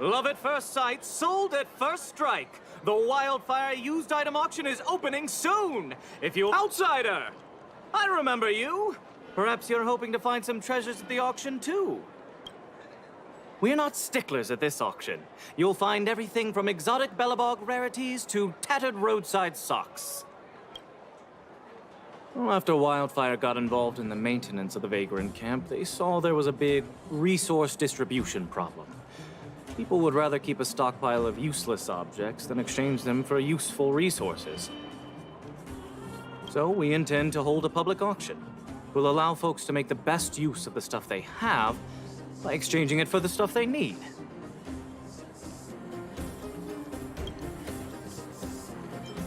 Love at first sight, sold at first strike. The Wildfire used item auction is opening soon. If you outsider, I remember you. Perhaps you're hoping to find some treasures at the auction too. We're not sticklers at this auction. You'll find everything from exotic Bellabog rarities to tattered roadside socks. Well, after Wildfire got involved in the maintenance of the Vagrant camp, they saw there was a big resource distribution problem. People would rather keep a stockpile of useless objects than exchange them for useful resources. So we intend to hold a public auction. We'll allow folks to make the best use of the stuff they have by exchanging it for the stuff they need.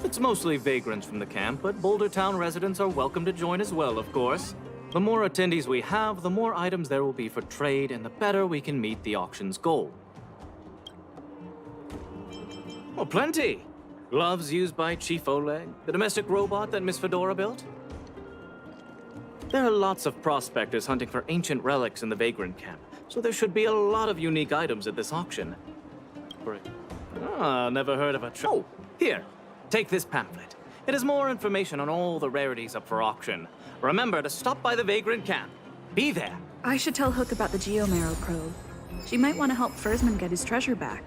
It's mostly vagrants from the camp, but Boulder Town residents are welcome to join as well, of course. The more attendees we have, the more items there will be for trade, and the better we can meet the auction's goal. Oh, plenty! Gloves used by Chief Oleg, the domestic robot that Miss Fedora built. There are lots of prospectors hunting for ancient relics in the Vagrant camp, so there should be a lot of unique items at this auction. Never heard of a Oh, here, take this pamphlet. It has more information on all the rarities up for auction. Remember to stop by the Vagrant camp. Be there. I should tell Hook about the Geomarrow probe. She might want to help Fursman get his treasure back.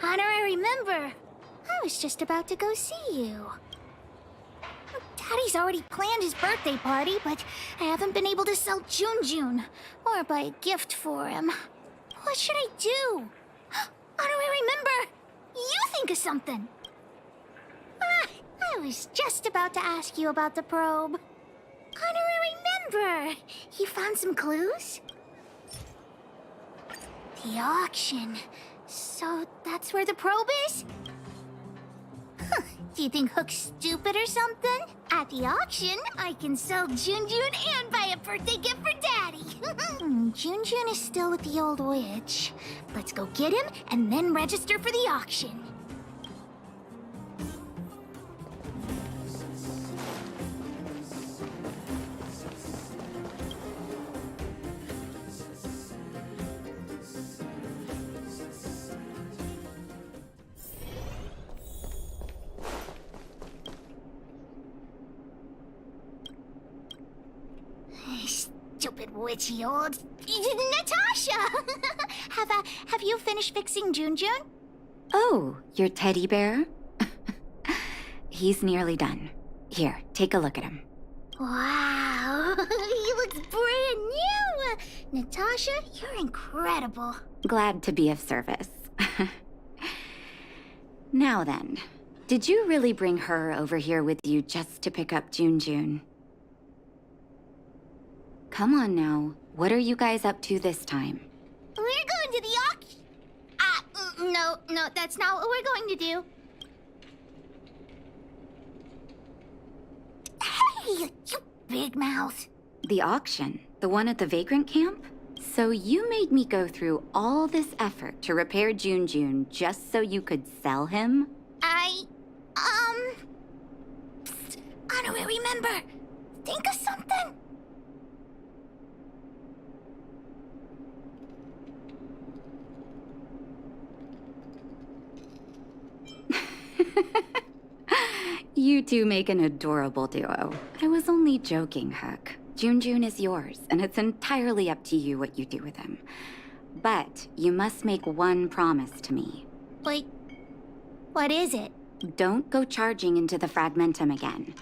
Honor, I remember. I was just about to go see you. Daddy's already planned his birthday party, but I haven't been able to sell June or buy a gift for him. What should I do? Honor, I remember. You think of something. I was just about to ask you about the probe. Honor, I remember. You found some clues? The auction. So that's where the probe is? Huh. Do you think Hook's stupid or something? At the auction, I can sell June and buy a birthday gift for Daddy. June is still with the old witch. Let's go get him and then register for the auction. stupid witchy old Natasha. Have you finished fixing Junjun? Oh, your teddy bear? He's nearly done. Here, take a look at him. Wow, he looks brand new. Natasha, you're incredible. Glad to be of service. Now then, did you really bring her over here with you just to pick up Junjun? Come on now, what are you guys up to this time? We're going to the auction. No, that's not what we're going to do. Hey, you big mouth. The auction? The one at the vagrant camp? So you made me go through all this effort to repair Junjun just so you could sell him? Honorary member, think of something. You two make an adorable duo. I was only joking, Hook. Junjun is yours, and it's entirely up to you what you do with him. But you must make one promise to me. Wait, what is it? Don't go charging into the Fragmentum again.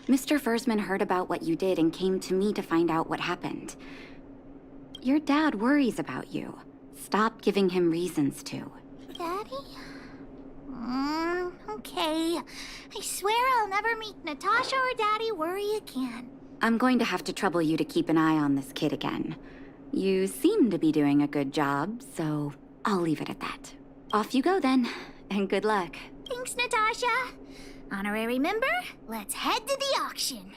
Mr. Fursman heard about what you did and came to me to find out what happened. Your dad worries about you. Stop giving him reasons to. Daddy? Okay. I swear I'll never meet Natasha or Daddy worry again. I'm going to have to trouble you to keep an eye on this kid again. You seem to be doing a good job, so I'll leave it at that. Off you go then, and good luck. Thanks, Natasha. Honorary member, let's head to the auction.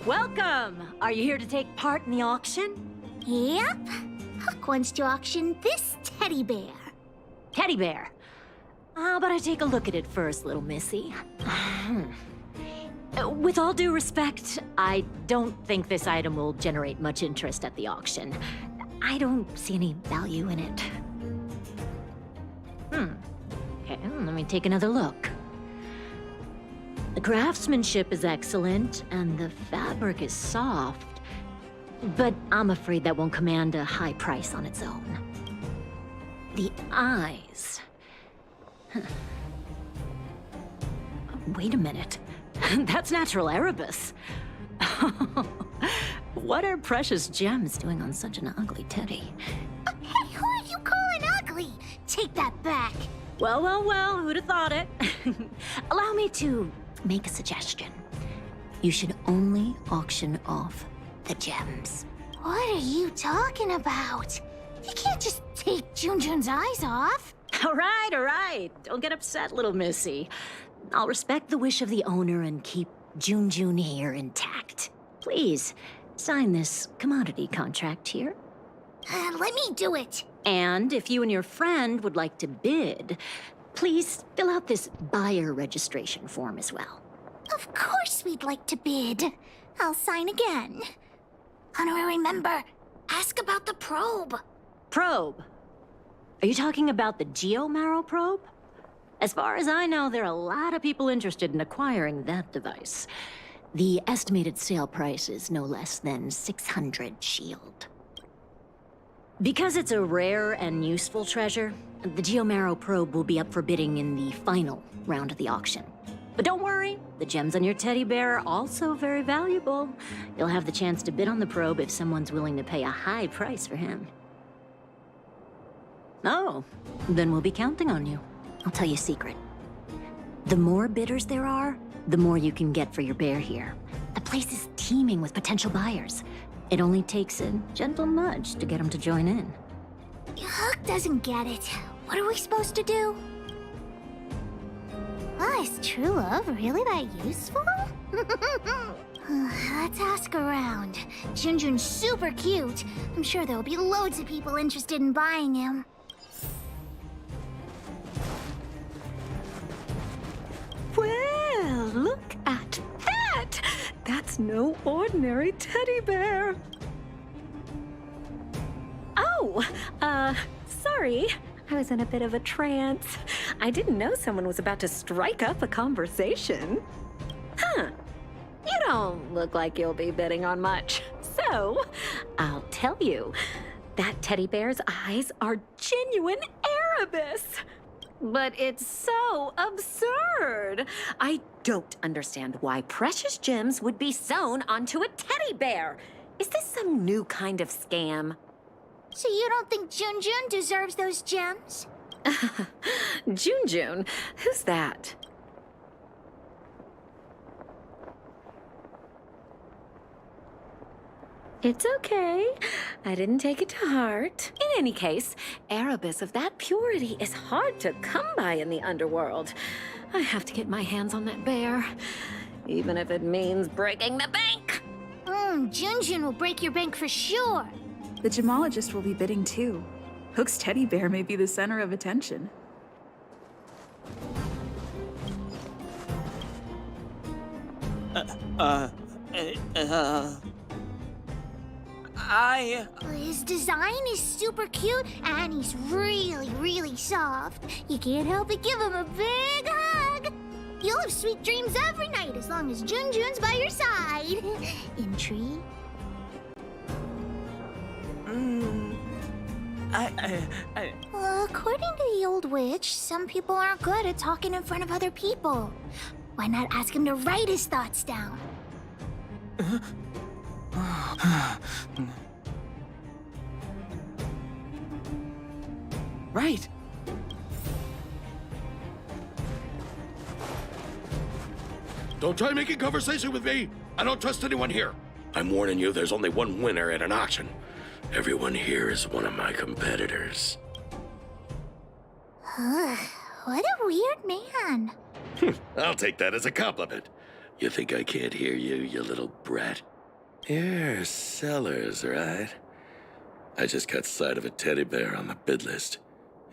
Welcome! Are you here to take part in the auction? Yep. Huck wants to auction this teddy bear. Teddy bear. How about I take a look at it first, little missy? With all due respect, I don't think this item will generate much interest at the auction. I don't see any value in it. Okay, let me take another look. The craftsmanship is excellent, and the fabric is soft. But I'm afraid that won't command a high price on its own. The eyes. Wait a minute. That's natural Erebus. What are precious gems doing on such an ugly teddy? Hey, who are you calling ugly? Take that back. Well, who'd have thought it? Allow me to make a suggestion. You should only auction off the gems. What are you talking about? You can't just take Junjun's eyes off. All right. Don't get upset, little missy. I'll respect the wish of the owner and keep Junjun here intact. Please, sign this commodity contract here. Let me do it. And if you and your friend would like to bid, please fill out this buyer registration form as well. Of course we'd like to bid. I'll sign again. Honorary member, ask about the probe. Probe? Are you talking about the Geomarrow probe? As far as I know, there are a lot of people interested in acquiring that device. The estimated sale price is no less than 600 shield. Because it's a rare and useful treasure, the Geomarrow probe will be up for bidding in the final round of the auction. But don't worry, the gems on your teddy bear are also very valuable. You'll have the chance to bid on the probe if someone's willing to pay a high price for him. Oh, then we'll be counting on you. I'll tell you a secret. The more bidders there are, the more you can get for your bear here. The place is teeming with potential buyers. It only takes a gentle nudge to get them to join in. Hook doesn't get it. What are we supposed to do? Oh, is true love really that useful? Let's ask around. Junjun's super cute. I'm sure there'll be loads of people interested in buying him. Well, look at that! That's no ordinary teddy bear. Oh, sorry. I was in a bit of a trance. I didn't know someone was about to strike up a conversation. Huh. You don't look like you'll be bidding on much. So, I'll tell you, that teddy bear's eyes are genuine Erebus. But it's so absurd. I don't understand why precious gems would be sewn onto a teddy bear. Is this some new kind of scam? So you don't think Junjun deserves those gems? Junjun? Who's that? It's okay. I didn't take it to heart. In any case, Erebus of that purity is hard to come by in the underworld. I have to get my hands on that bear, even if it means breaking the bank. Junjun will break your bank for sure. The gemologist will be bidding too. Hook's teddy bear may be the center of attention. His design is super cute, and he's really, really soft. You can't help but give him a big hug. You'll have sweet dreams every night as long as Junjun's by your side. Intrigue? According to the old witch, some people aren't good at talking in front of other people. Why not ask him to write his thoughts down? Right. Don't try making conversation with me. I don't trust anyone here. I'm warning you, there's only one winner at an auction. Everyone here is one of my competitors. What a weird man. I'll take that as a compliment. You think I can't hear you, you little brat? You're sellers, right? I just caught sight of a teddy bear on the bid list.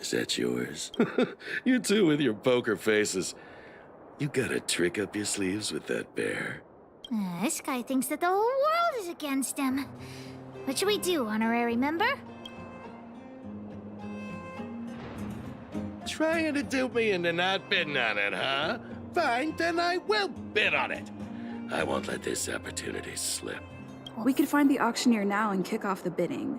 Is that yours? You two with your poker faces. You got a trick up your sleeves with that bear? This guy thinks that the whole world is against him. What should we do, honorary member? Trying to dupe me into not bidding on it, huh? Fine, then I will bid on it. I won't let this opportunity slip. We could find the auctioneer now and kick off the bidding.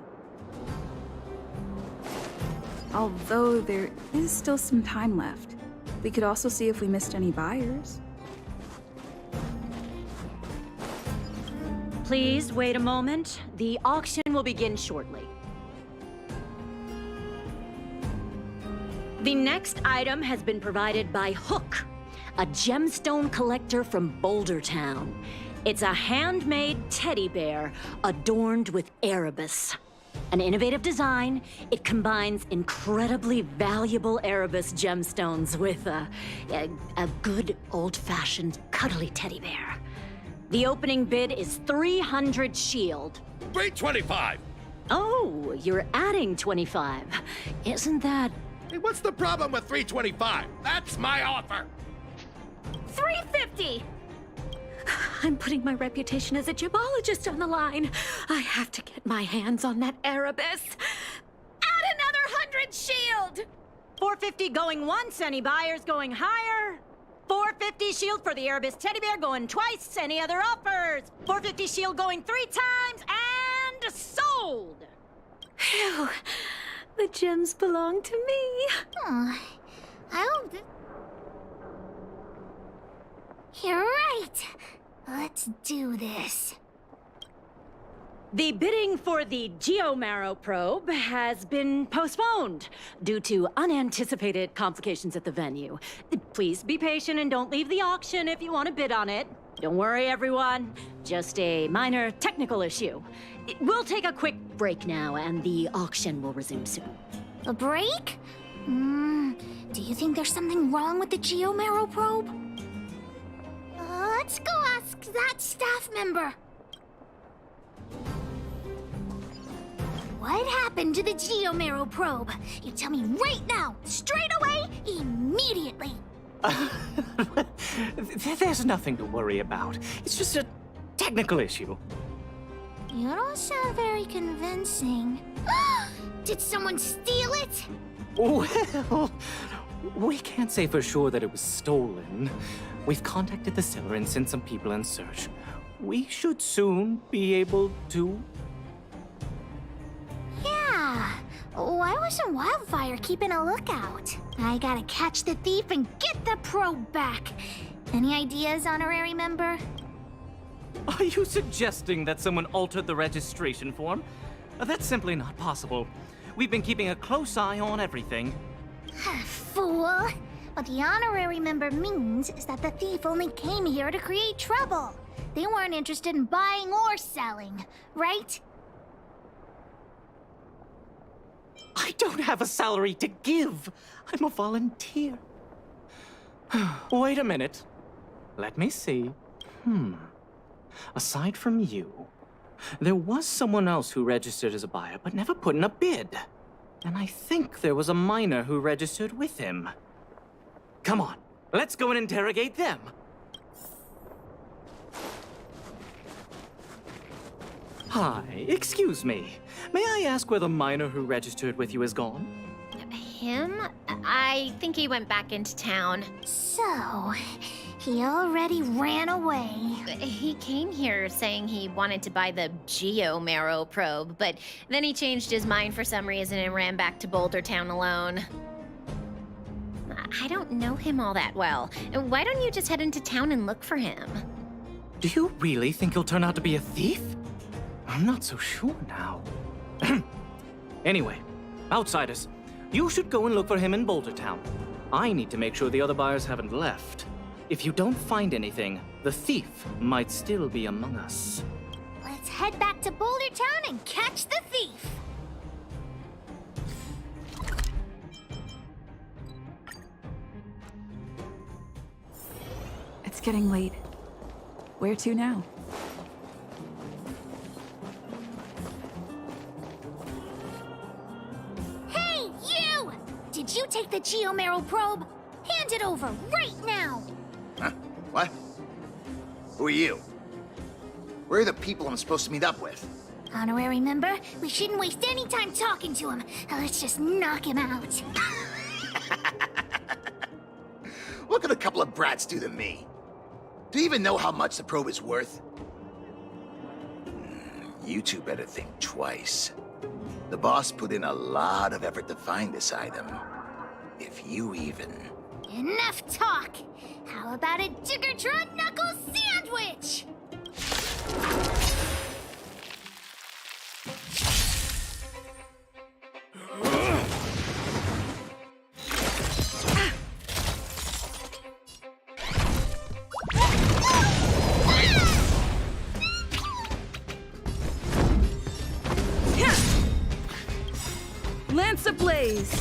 Although there is still some time left. We could also see if we missed any buyers. Please wait a moment. The auction will begin shortly. The next item has been provided by Hook, a gemstone collector from Boulder Town. It's a handmade teddy bear adorned with Erebus. An innovative design, it combines incredibly valuable Erebus gemstones with a good old-fashioned cuddly teddy bear. The opening bid is 300 shield. 325! Oh, you're adding 25. Isn't that... Hey, what's the problem with 325? That's my offer! 350! I'm putting my reputation as a gemologist on the line. I have to get my hands on that Erebus. Add another 100 shield! 450 going once, any buyers going higher? 450 shield for the Erebus teddy bear going twice, any other offers? 450 shield going 3 times, and sold! Phew. The gems belong to me. Oh, I hope that... You're right. Let's do this. The bidding for the Geomarrow probe has been postponed due to unanticipated complications at the venue. Please be patient and don't leave the auction if you want to bid on it. Don't worry, everyone. Just a minor technical issue. We'll take a quick break now, and the auction will resume soon. A break? Do you think there's something wrong with the Geomarrow probe? Let's go ask that staff member. What happened to the Geomarrow probe? You tell me right now, straight away, immediately. There's nothing to worry about. It's just a technical issue. You don't sound very convincing. Did someone steal it? Well, we can't say for sure that it was stolen. We've contacted the seller and sent some people in search. We should soon be able to... Yeah. Why wasn't Wildfire keeping a lookout? I gotta catch the thief and get the probe back. Any ideas, honorary member? Are you suggesting that someone altered the registration form? That's simply not possible. We've been keeping a close eye on everything. Fool! What the honorary member means is that the thief only came here to create trouble. They weren't interested in buying or selling, right? I don't have a salary to give. I'm a volunteer. Wait a minute. Let me see. Aside from you, there was someone else who registered as a buyer but never put in a bid. And I think there was a miner who registered with him. Come on, let's go and interrogate them. Hi, excuse me. May I ask where the miner who registered with you is gone? Him? I think he went back into town. So, he already ran away. He came here saying he wanted to buy the Geomarrow probe, but then he changed his mind for some reason and ran back to Boulder Town alone. I don't know him all that well. Why don't you just head into town and look for him? Do you really think he'll turn out to be a thief? I'm not so sure now. Anyway, outsiders, you should go and look for him in Boulder Town. I need to make sure the other buyers haven't left. If you don't find anything, the thief might still be among us. Let's head back to Boulder Town and catch the thief. It's getting late. Where to now? Hey, you! Did you take the Geomarrow probe? Hand it over right now! Huh? What? Who are you? Where are the people I'm supposed to meet up with? Honorary member, we shouldn't waste any time talking to him. Let's just knock him out. What could a couple of brats do to me? Do you even know how much the probe is worth? You two better think twice. The boss put in a lot of effort to find this item. If you even... Enough talk! How about a Jiggertron Knuckle sandwich? Lance ablaze!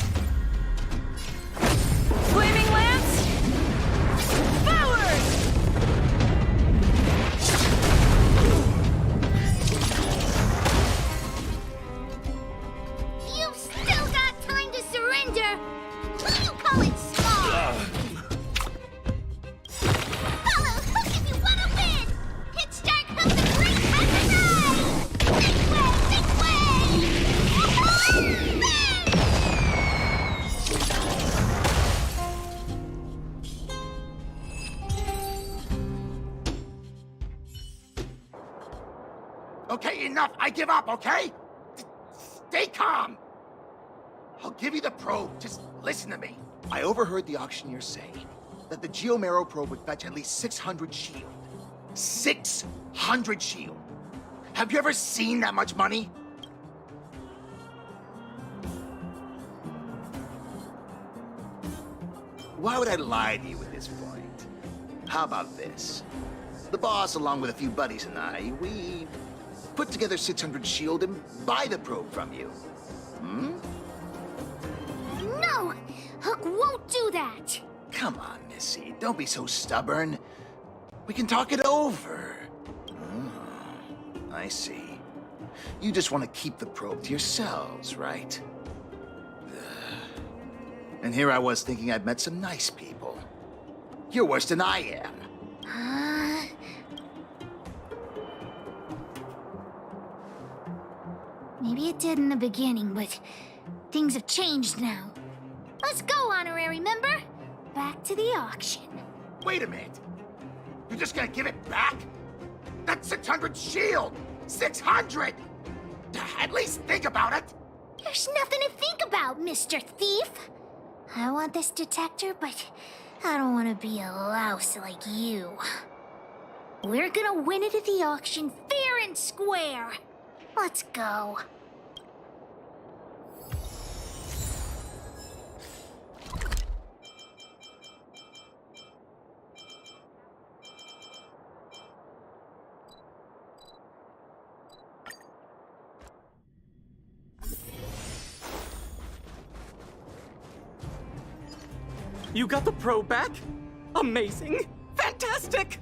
Flaming lance! Forward! You've still got time to surrender! You call it small! Follow Hook if you want to win! Hit start Hook the great time to die! Big way! Big way! Okay, enough! I give up, okay? Stay calm! I'll give you the probe, just listen to me. I overheard the auctioneer say that the Geomarrow probe would fetch at least 600 shield. 600 shield! Have you ever seen that much money? Why would I lie to you at this point? How about this? The boss, along with a few buddies and I, we put together 600 shield and buy the probe from you. Hmm? No! Hook won't do that! Come on, Missy. Don't be so stubborn. We can talk it over. I see. You just want to keep the probe to yourselves, right? And here I was thinking I'd met some nice people. You're worse than I am. Maybe it did in the beginning, but things have changed now. Let's go, honorary member. Back to the auction. Wait a minute. You're just gonna give it back? That's 600 shield! 600! At least think about it! There's nothing to think about, Mr. Thief. I want this detector, but I don't want to be a louse like you. We're gonna win it at the auction fair and square. Let's go. You got the probe back? Amazing! Fantastic!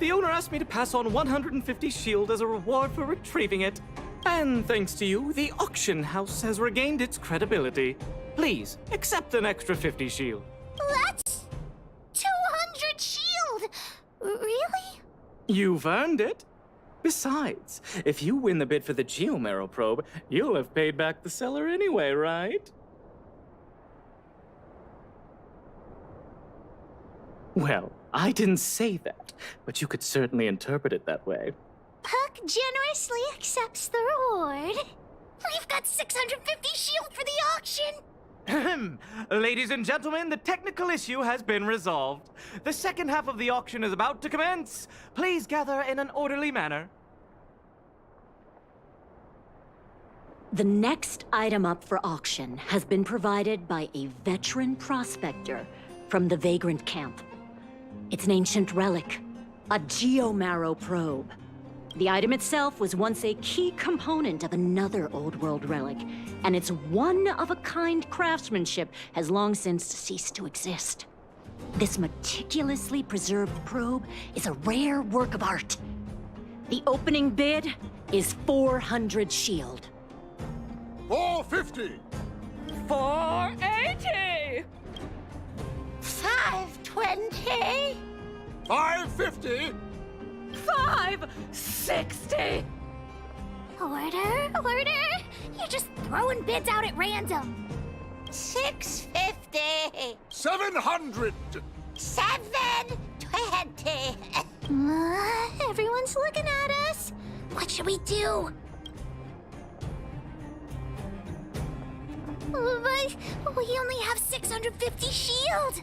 The owner asked me to pass on 150 shield as a reward for retrieving it. And thanks to you, the auction house has regained its credibility. Please, accept an extra 50 shield. That's 200 shield! Really? You've earned it. Besides, if you win the bid for the Geomarrow probe, you'll have paid back the seller anyway, right? Well, I didn't say that, but you could certainly interpret it that way. Puck generously accepts the reward. We've got 650 shield for the auction! Ladies and gentlemen, the technical issue has been resolved. The second half of the auction is about to commence. Please gather in an orderly manner. The next item up for auction has been provided by a veteran prospector from the Vagrant Camp. It's an ancient relic, a Geomarrow probe. The item itself was once a key component of another old world relic, and its one-of-a-kind craftsmanship has long since ceased to exist. This meticulously preserved probe is a rare work of art. The opening bid is 400 shield. 450! 480! 520? 550! 560! Order? You're just throwing bids out at random. 650. 700! 720. Everyone's looking at us. What should we do? But we only have 650 shield.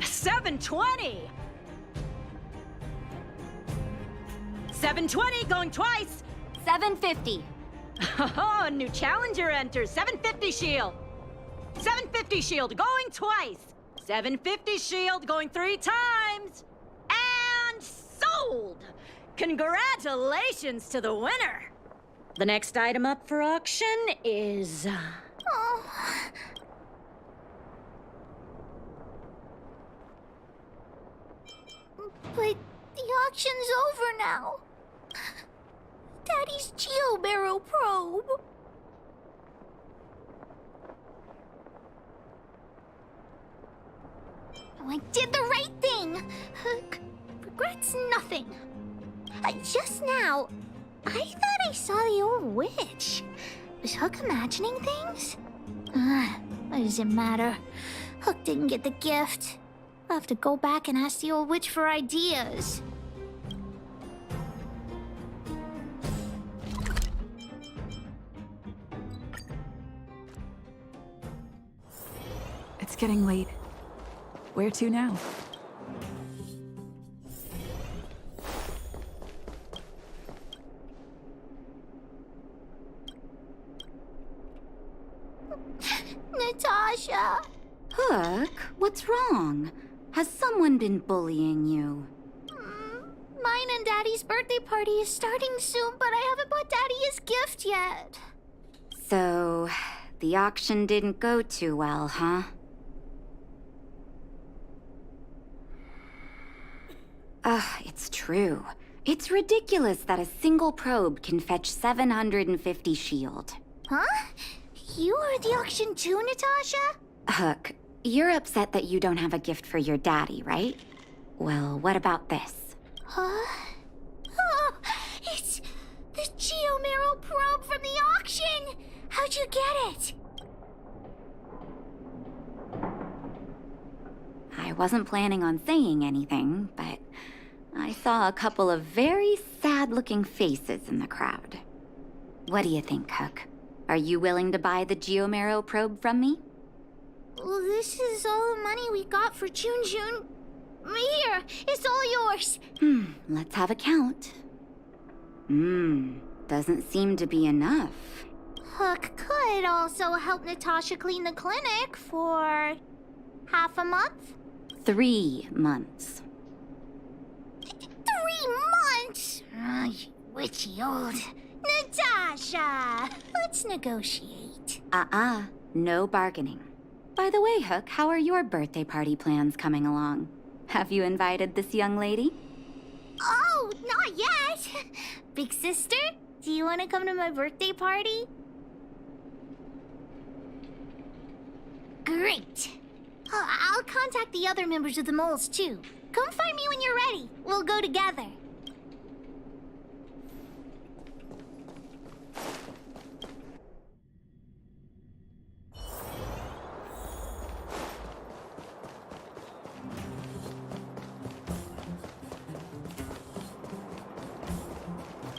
720! 720 going twice! 750. Oh, new challenger enters. 750 shield. 750 shield going twice. 750 shield going 3 times. And sold! Congratulations to the winner. The next item up for auction is... Oh. But the auction's over now. Daddy's Geomarrow probe. I did the right thing. Regrets nothing. Just now, I thought I saw the old witch. Was Hook imagining things? What does it matter? Hook didn't get the gift. I'll have to go back and ask the old witch for ideas. It's getting late. Where to now? Natasha! Hook, what's wrong? Has someone been bullying you? Mine and Daddy's birthday party is starting soon, but I haven't bought Daddy his gift yet. So, the auction didn't go too well, huh? It's true. It's ridiculous that a single probe can fetch 750 shield. Huh? You are at the auction too, Natasha? Hook, you're upset that you don't have a gift for your daddy, right? Well, what about this? Huh? Oh, it's the Geomero probe from the auction! How'd you get it? I wasn't planning on saying anything, but I saw a couple of very sad-looking faces in the crowd. What do you think, Hook? Are you willing to buy the Geomero probe from me? Well, this is all the money we got for Jun. Here, it's all yours. Let's have a count. Doesn't seem to be enough. Hook could also help Natasha clean the clinic for half a month. 3 months. 3 months? You witchy old. Natasha, let's negotiate. No bargaining. By the way, Hook, how are your birthday party plans coming along? Have you invited this young lady? Oh, not yet. Big sister, do you want to come to my birthday party? Great. I'll contact the other members of the moles, too. Come find me when you're ready. We'll go together.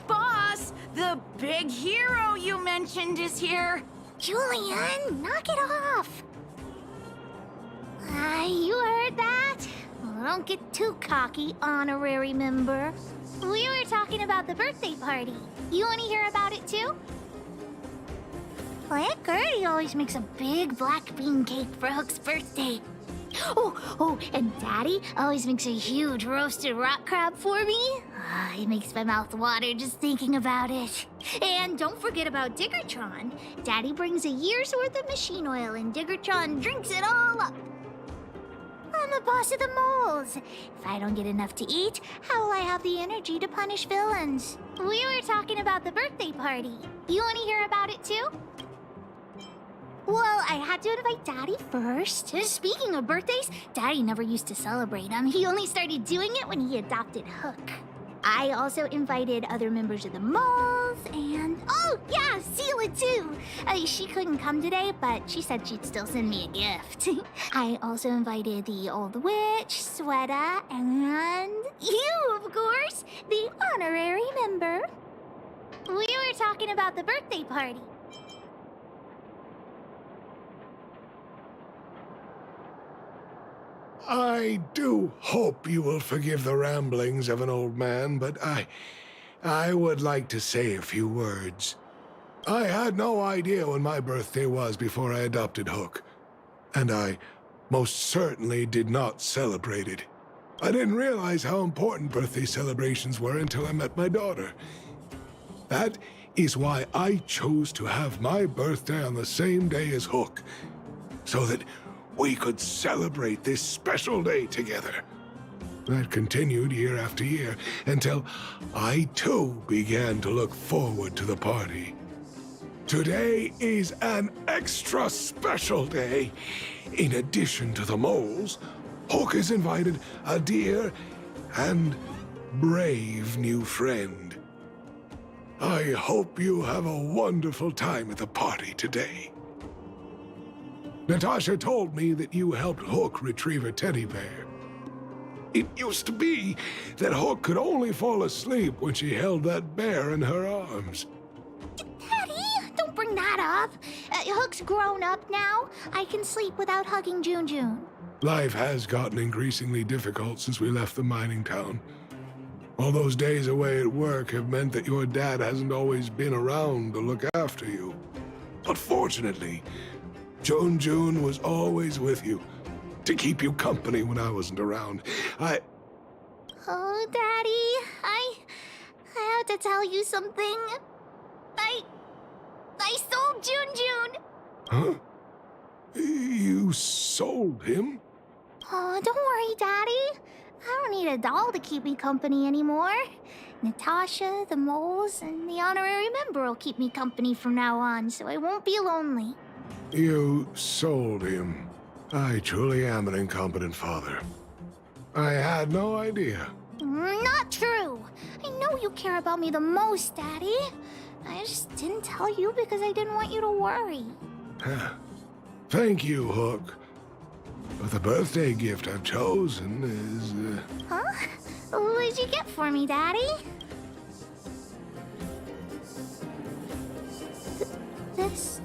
Boss, the big hero you mentioned is here. Julian, knock it off. You heard that? Well, don't get too cocky, honorary member. We were talking about the birthday party. You want to hear about it too? Well, Aunt Gertie always makes a big black bean cake for Hook's birthday. Oh, and Daddy always makes a huge roasted rock crab for me. It makes my mouth water just thinking about it. And don't forget about Diggertron. Daddy brings a year's worth of machine oil and Diggertron drinks it all up. I'm the boss of the moles. If I don't get enough to eat, how will I have the energy to punish villains? We were talking about the birthday party. You want to hear about it too? Well, I had to invite Daddy first. Speaking of birthdays, Daddy never used to celebrate them. He only started doing it when he adopted Hook. I also invited other members of the moles and... Oh, yeah, Seela too. She couldn't come today, but she said she'd still send me a gift. I also invited the old witch, Sweta, and you, of course, the honorary member. We were talking about the birthday party. I do hope you will forgive the ramblings of an old man, but I would like to say a few words. I had no idea when my birthday was before I adopted Hook, and I most certainly did not celebrate it. I didn't realize how important birthday celebrations were until I met my daughter. That is why I chose to have my birthday on the same day as Hook, so that we could celebrate this special day together. That continued year after year until I too began to look forward to the party. Today is an extra special day. In addition to the moles, Hook has invited a dear and brave new friend. I hope you have a wonderful time at the party today. Natasha told me that you helped Hook retrieve a teddy bear. It used to be that Hook could only fall asleep when she held that bear in her arms. Daddy, don't bring that up. Hook's grown up now. I can sleep without hugging Jun. Life has gotten increasingly difficult since we left the mining town. All those days away at work have meant that your dad hasn't always been around to look after you. But fortunately, June was always with you, to keep you company when I wasn't around. Oh, Daddy, I have to tell you something. I sold June. Huh? You sold him? Oh, don't worry, Daddy. I don't need a doll to keep me company anymore. Natasha, the moles, and the honorary member will keep me company from now on, so I won't be lonely. You sold him. I truly am an incompetent father. I had no idea. Not true. I know you care about me the most, Daddy. I just didn't tell you because I didn't want you to worry. Thank you, Hook. But the birthday gift I've chosen is... Huh? What did you get for me, Daddy? This...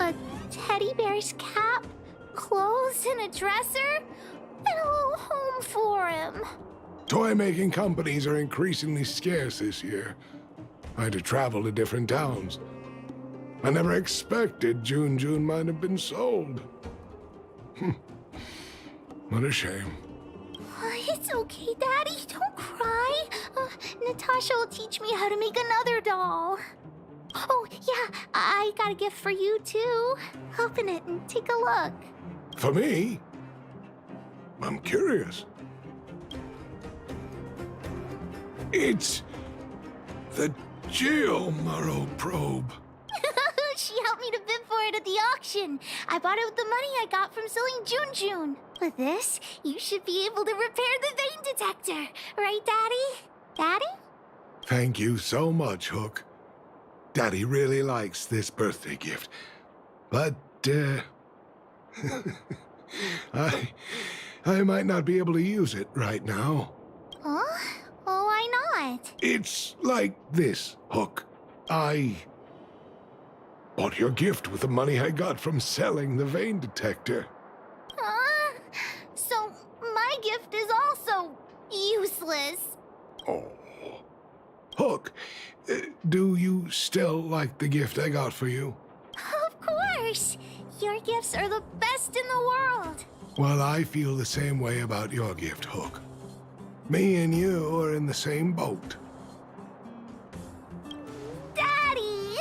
a teddy bear's cap, clothes, and a dresser? And a little home for him. Toy-making companies are increasingly scarce this year. I had to travel to different towns. I never expected June might have been sold. What a shame. It's okay, Daddy. Don't cry. Natasha will teach me how to make another doll. Oh, yeah, I got a gift for you, too. Open it and take a look. For me? I'm curious. It's the Geomaro probe. She helped me to bid for it at the auction. I bought it with the money I got from selling June. With this, you should be able to repair the vein detector. Right, Daddy? Daddy? Thank you so much, Hook. Daddy really likes this birthday gift. But, I might not be able to use it right now. Huh? Oh, why not? It's like this, Hook. I bought your gift with the money I got from selling the vein detector. So my gift is also useless. Oh. Hook, do you still like the gift I got for you? Of course. Your gifts are the best in the world. Well, I feel the same way about your gift, Hook. Me and you are in the same boat. Daddy!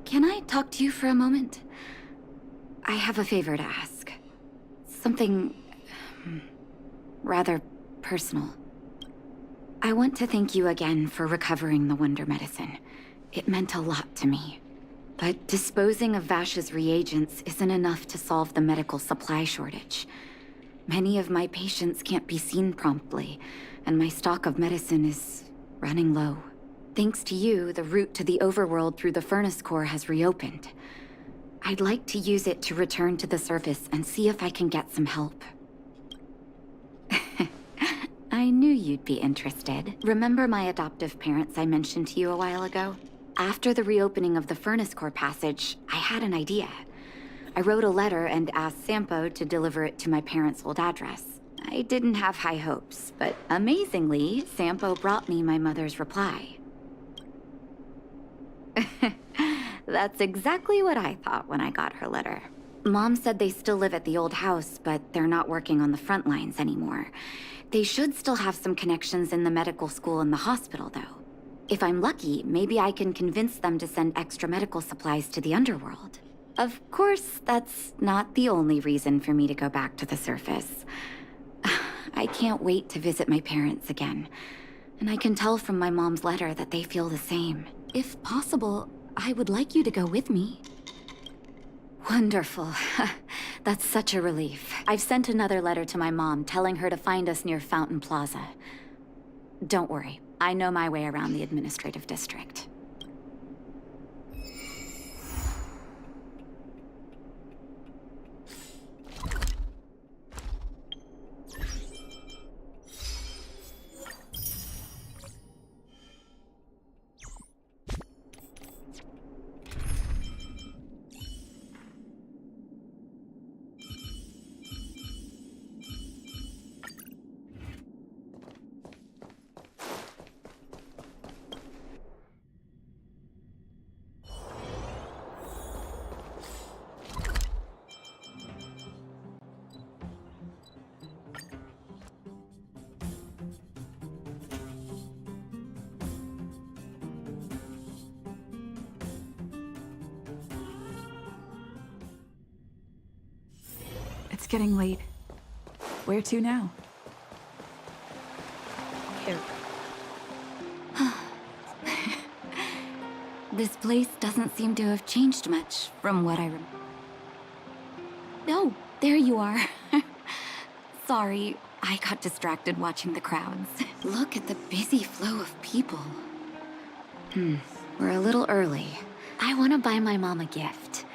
Can I talk to you for a moment? I have a favor to ask. Something rather personal. I want to thank you again for recovering the Wonder Medicine. It meant a lot to me. But disposing of Vash's reagents isn't enough to solve the medical supply shortage. Many of my patients can't be seen promptly, and my stock of medicine is running low. Thanks to you, the route to the overworld through the furnace core has reopened. I'd like to use it to return to the surface and see if I can get some help. I knew you'd be interested. Remember my adoptive parents I mentioned to you a while ago? After the reopening of the Furnace Core passage, I had an idea. I wrote a letter and asked Sampo to deliver it to my parents' old address. I didn't have high hopes, but amazingly, Sampo brought me my mother's reply. That's exactly what I thought when I got her letter. Mom said they still live at the old house, but they're not working on the front lines anymore. They should still have some connections in the medical school and the hospital, though. If I'm lucky, maybe I can convince them to send extra medical supplies to the underworld. Of course, that's not the only reason for me to go back to the surface. I can't wait to visit my parents again. And I can tell from my mom's letter that they feel the same. If possible, I would like you to go with me. Wonderful. That's such a relief. I've sent another letter to my mom telling her to find us near Fountain Plaza. Don't worry, I know my way around the administrative district. It's getting late. Where to now? Here. This place doesn't seem to have changed much from what I remember. Oh, there you are. Sorry, I got distracted watching the crowds. Look at the busy flow of people. We're a little early. I want to buy my mom a gift.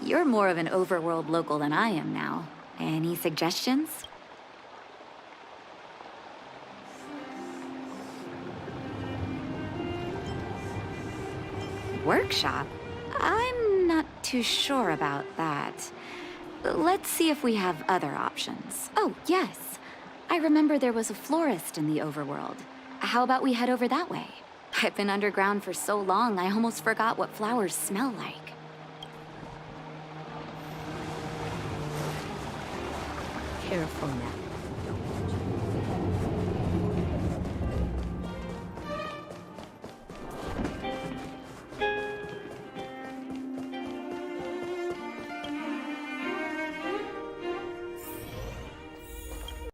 You're more of an overworld local than I am now. Any suggestions? Workshop? I'm not too sure about that. Let's see if we have other options. Oh, yes. I remember there was a florist in the overworld. How about we head over that way? I've been underground for so long, I almost forgot what flowers smell like. Careful now.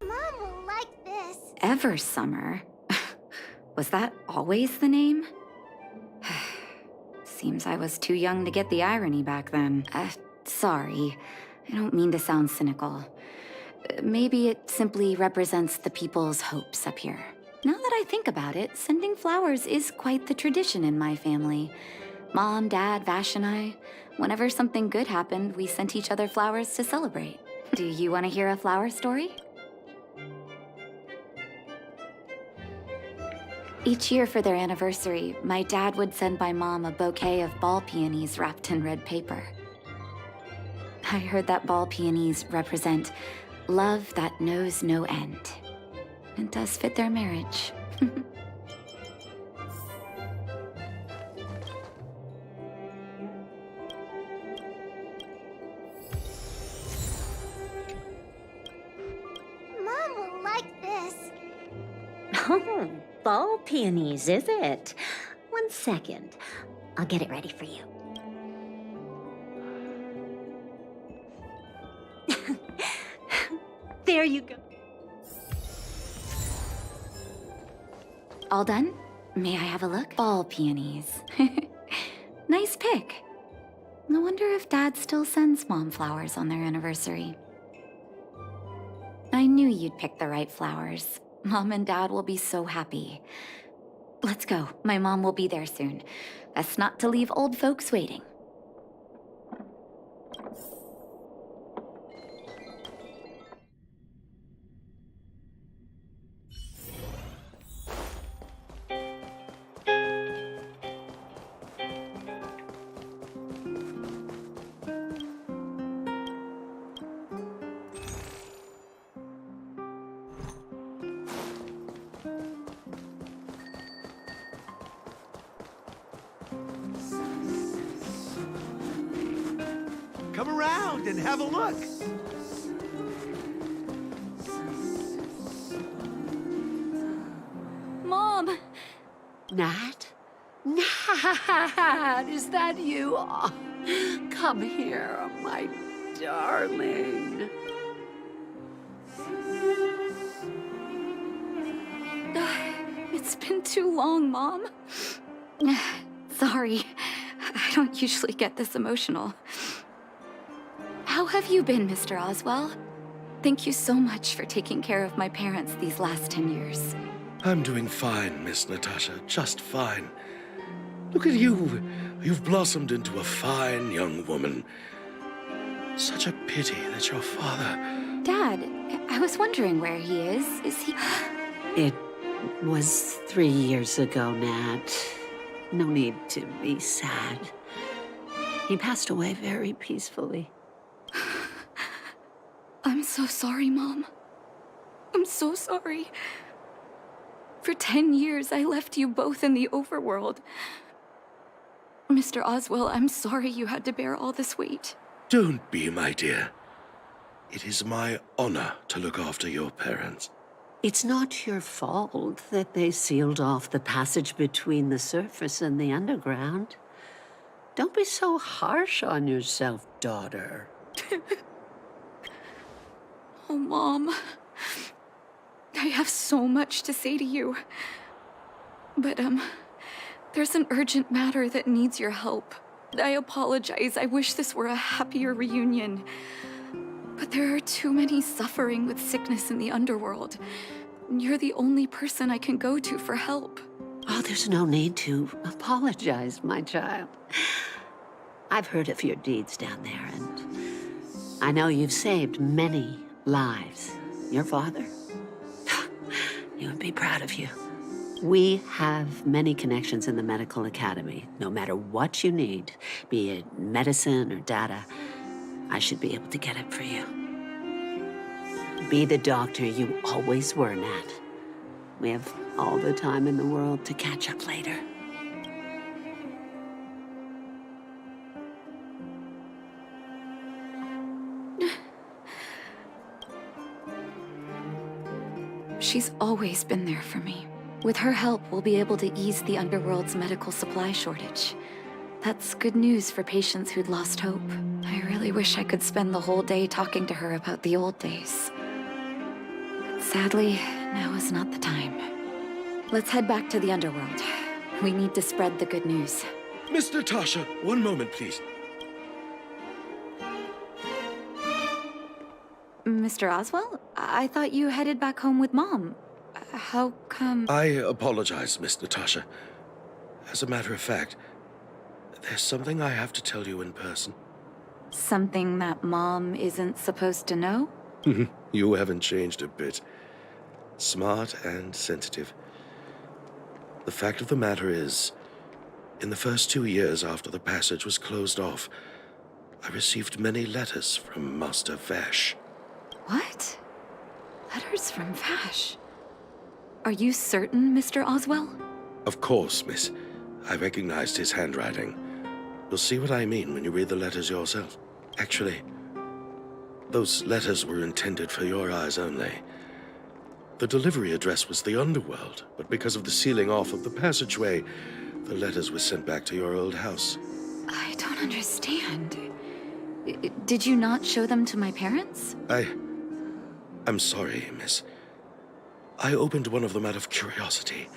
Mom will like this. Eversummer? Was that always the name? Seems I was too young to get the irony back then. Sorry. I don't mean to sound cynical. Maybe it simply represents the people's hopes up here. Now that I think about it, sending flowers is quite the tradition in my family. Mom, Dad, Vash, and I, whenever something good happened, we sent each other flowers to celebrate. Do you want to hear a flower story? Each year for their anniversary, my dad would send my mom a bouquet of ball peonies wrapped in red paper. I heard that ball peonies represent love that knows no end. It does fit their marriage. Mom will like this. Oh, ball peonies, is it? 1 second. I'll get it ready for you. There you go. All done? May I have a look? Ball peonies. Nice pick. I wonder if Dad still sends Mom flowers on their anniversary. I knew you'd pick the right flowers. Mom and Dad will be so happy. Let's go. My mom will be there soon. Best not to leave old folks waiting. come around and have a look. Mom! Nat? Nat, is that you? Oh, come here, my darling. It's been too long, Mom. Sorry. I don't usually get this emotional. How have you been, Mr. Oswell? Thank you so much for taking care of my parents these last 10 years. I'm doing fine, Miss Natasha, just fine. Look at you. You've blossomed into a fine young woman. Such a pity that your father... Dad, I was wondering where he is. Is he... It was 3 years ago, Nat. No need to be sad. He passed away very peacefully. I'm so sorry, Mom. I'm so sorry. For 10 years, I left you both in the overworld. Mr. Oswell, I'm sorry you had to bear all this weight. Don't be, my dear. It is my honor to look after your parents. It's not your fault that they sealed off the passage between the surface and the underground. Don't be so harsh on yourself, daughter. Oh, Mom. I have so much to say to you. But, there's an urgent matter that needs your help. I apologize. I wish this were a happier reunion. But there are too many suffering with sickness in the underworld. You're the only person I can go to for help. Oh, there's no need to apologize, my child. I've heard of your deeds down there, and I know you've saved many lives. Your father? He would be proud of you. We have many connections in the medical academy. No matter what you need, be it medicine or data, I should be able to get it for you. Be the doctor you always were, Nat. We have all the time in the world to catch up later. She's always been there for me. With her help, we'll be able to ease the underworld's medical supply shortage. That's good news for patients who'd lost hope. I really wish I could spend the whole day talking to her about the old days. But sadly, now is not the time. Let's head back to the underworld. We need to spread the good news. Miss Natasha, one moment, please. Mr. Oswell? I thought you headed back home with Mom. How come... I apologize, Miss Natasha. As a matter of fact, there's something I have to tell you in person. Something that Mom isn't supposed to know? You haven't changed a bit. Smart and sensitive. The fact of the matter is, in the first 2 years after the passage was closed off, I received many letters from Master Vash. What? Letters from Vash? Are you certain, Mr. Oswell? Of course, miss. I recognized his handwriting. You'll see what I mean when you read the letters yourself. Actually, those letters were intended for your eyes only. The delivery address was the underworld, but because of the sealing off of the passageway, the letters were sent back to your old house. I don't understand. Did you not show them to my parents? I'm sorry, miss. I opened one of them out of curiosity.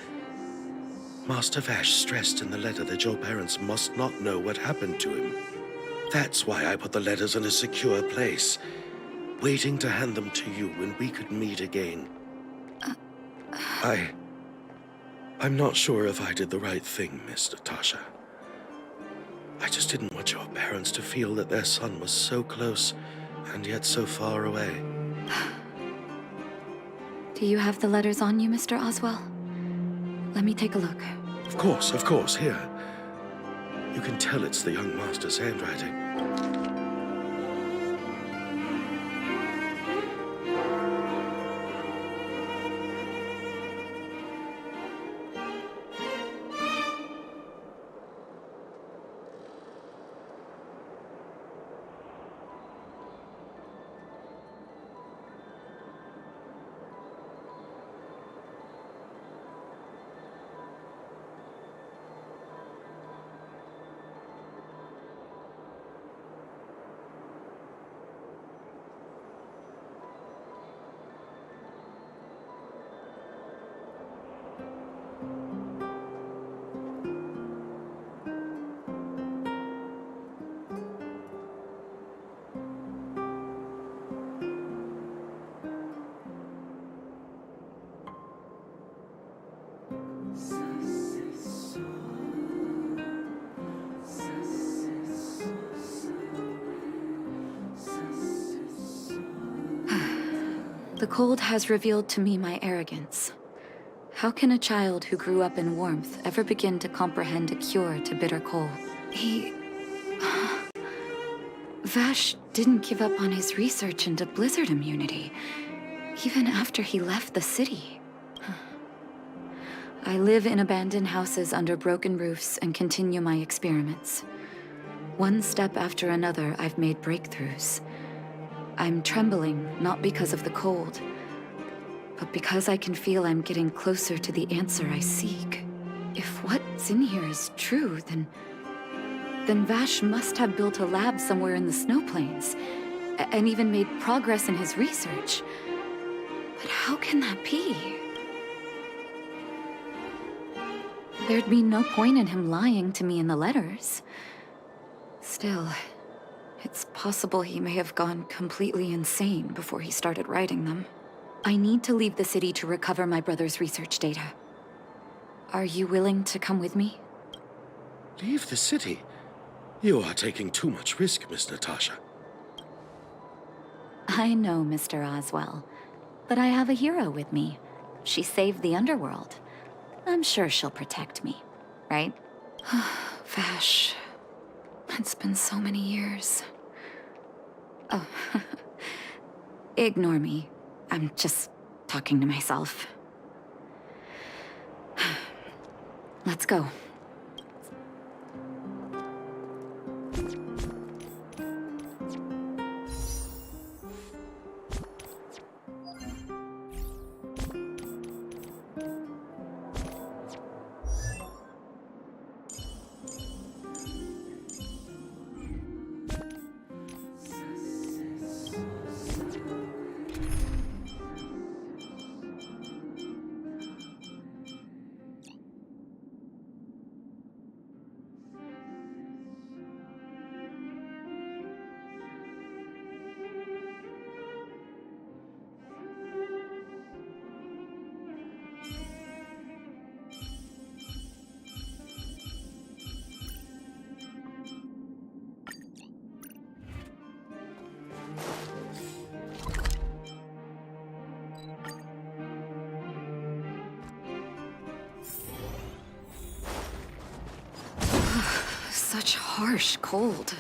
Master Vash stressed in the letter that your parents must not know what happened to him. That's why I put the letters in a secure place, waiting to hand them to you when we could meet again. I'm not sure if I did the right thing, Miss Natasha. I just didn't want your parents to feel that their son was so close and yet so far away. Do you have the letters on you, Mr. Oswell? Let me take a look. Of course, here. You can tell it's the young master's handwriting. The cold has revealed to me my arrogance. How can a child who grew up in warmth ever begin to comprehend a cure to bitter cold? Vash didn't give up on his research into blizzard immunity, even after he left the city. I live in abandoned houses under broken roofs and continue my experiments. One step after another, I've made breakthroughs. I'm trembling, not because of the cold, but because I can feel I'm getting closer to the answer I seek. If what's in here is true, then Vash must have built a lab somewhere in the snow plains, and even made progress in his research. But how can that be? There'd be no point in him lying to me in the letters. Still, it's possible he may have gone completely insane before he started writing them. I need to leave the city to recover my brother's research data. Are you willing to come with me? Leave the city? You are taking too much risk, Miss Natasha. I know, Mr. Oswell, but I have a hero with me. She saved the underworld. I'm sure she'll protect me, right? Vash, it's been so many years. Oh, ignore me. I'm just talking to myself. Let's go. Such harsh cold.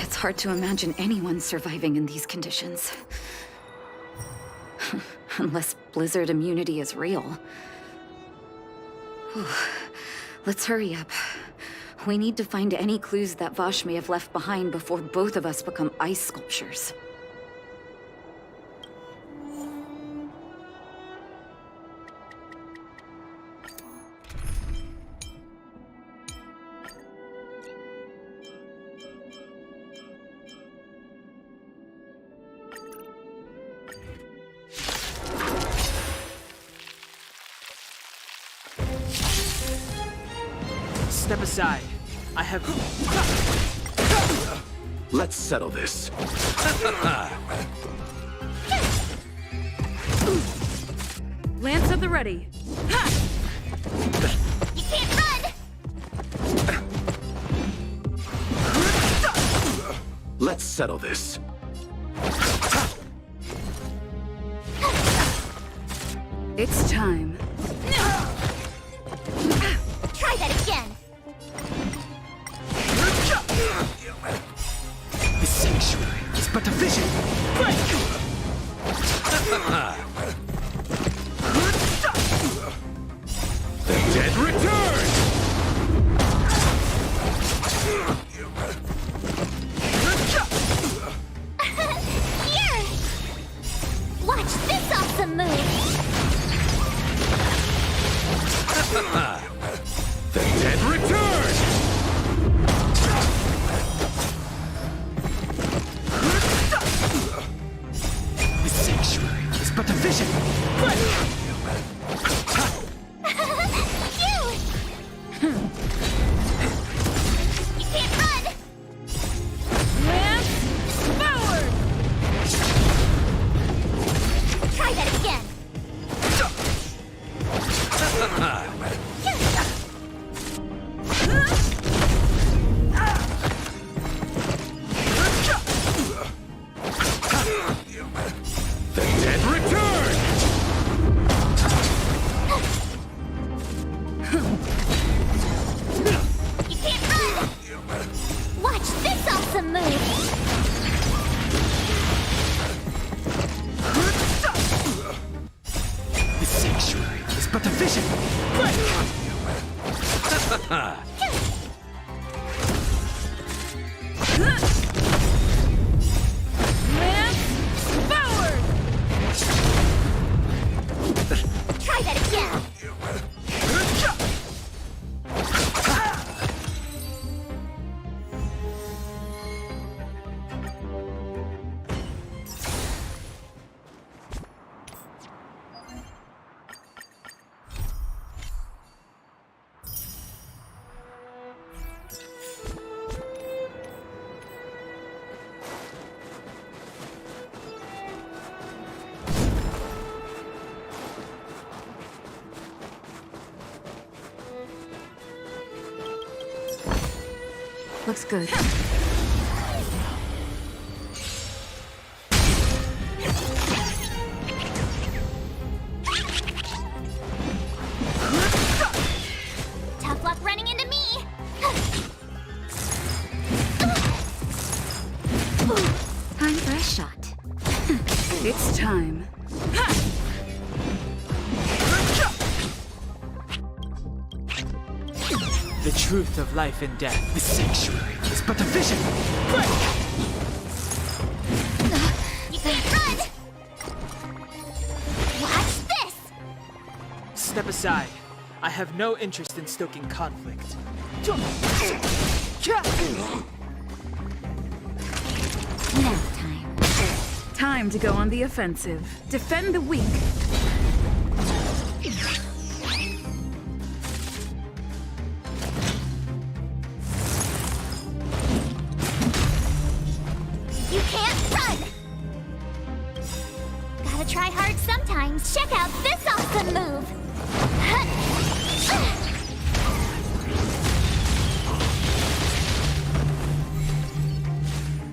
It's hard to imagine anyone surviving in these conditions. Unless blizzard immunity is real. Let's hurry up. We need to find any clues that Vash may have left behind before both of us become ice sculptures. Step aside. I have... Let's settle this. Lance at the ready. You can't run! Let's settle this. It's time. Try that again. The sanctuary is but a vision. The dead return! Here! Watch this awesome move! The dead return! The sanctuary is but a awesome move! The sanctuary is but a vision. Try that again! Looks good. Tough luck running into me! Time for a shot. It's time. The truth of life and death. The sanctuary is but a vision. You can't run! Watch this! Step aside. I have no interest in stoking conflict. Now time. Time to go on the offensive. Defend the weak. You can't run! Gotta try hard sometimes. Check out this awesome move!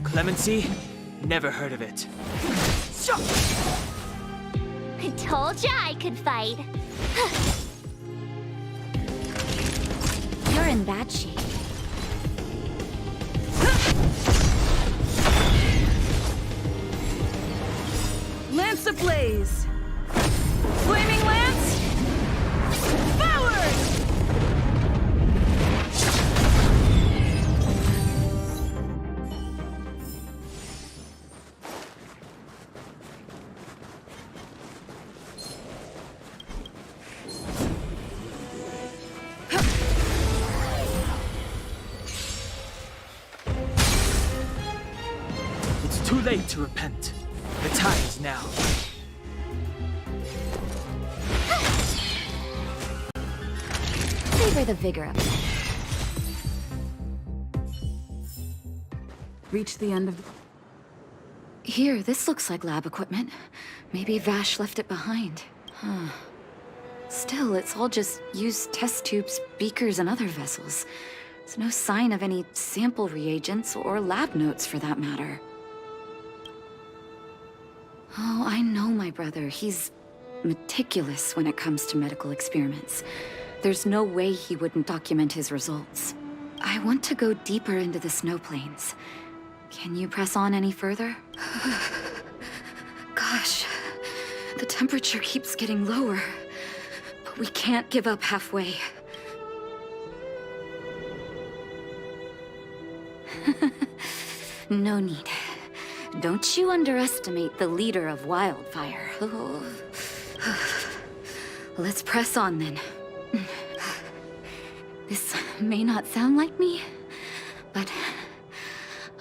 Clemency? Never heard of it. I told ya I could fight. You're in bad shape. Lance ablaze! Flaming lance! Forward! It's too late to repent. The time is now. Savor the vigor of it. Reach the end of the... Here, this looks like lab equipment. Maybe Vash left it behind. Huh. Still, it's all just used test tubes, beakers, and other vessels. There's no sign of any sample reagents or lab notes for that matter. Oh, I know my brother. He's meticulous when it comes to medical experiments. There's no way he wouldn't document his results. I want to go deeper into the snow plains. Can you press on any further? Gosh, the temperature keeps getting lower. But we can't give up halfway. No need. Don't you underestimate the leader of Wildfire. Let's press on then. This may not sound like me, but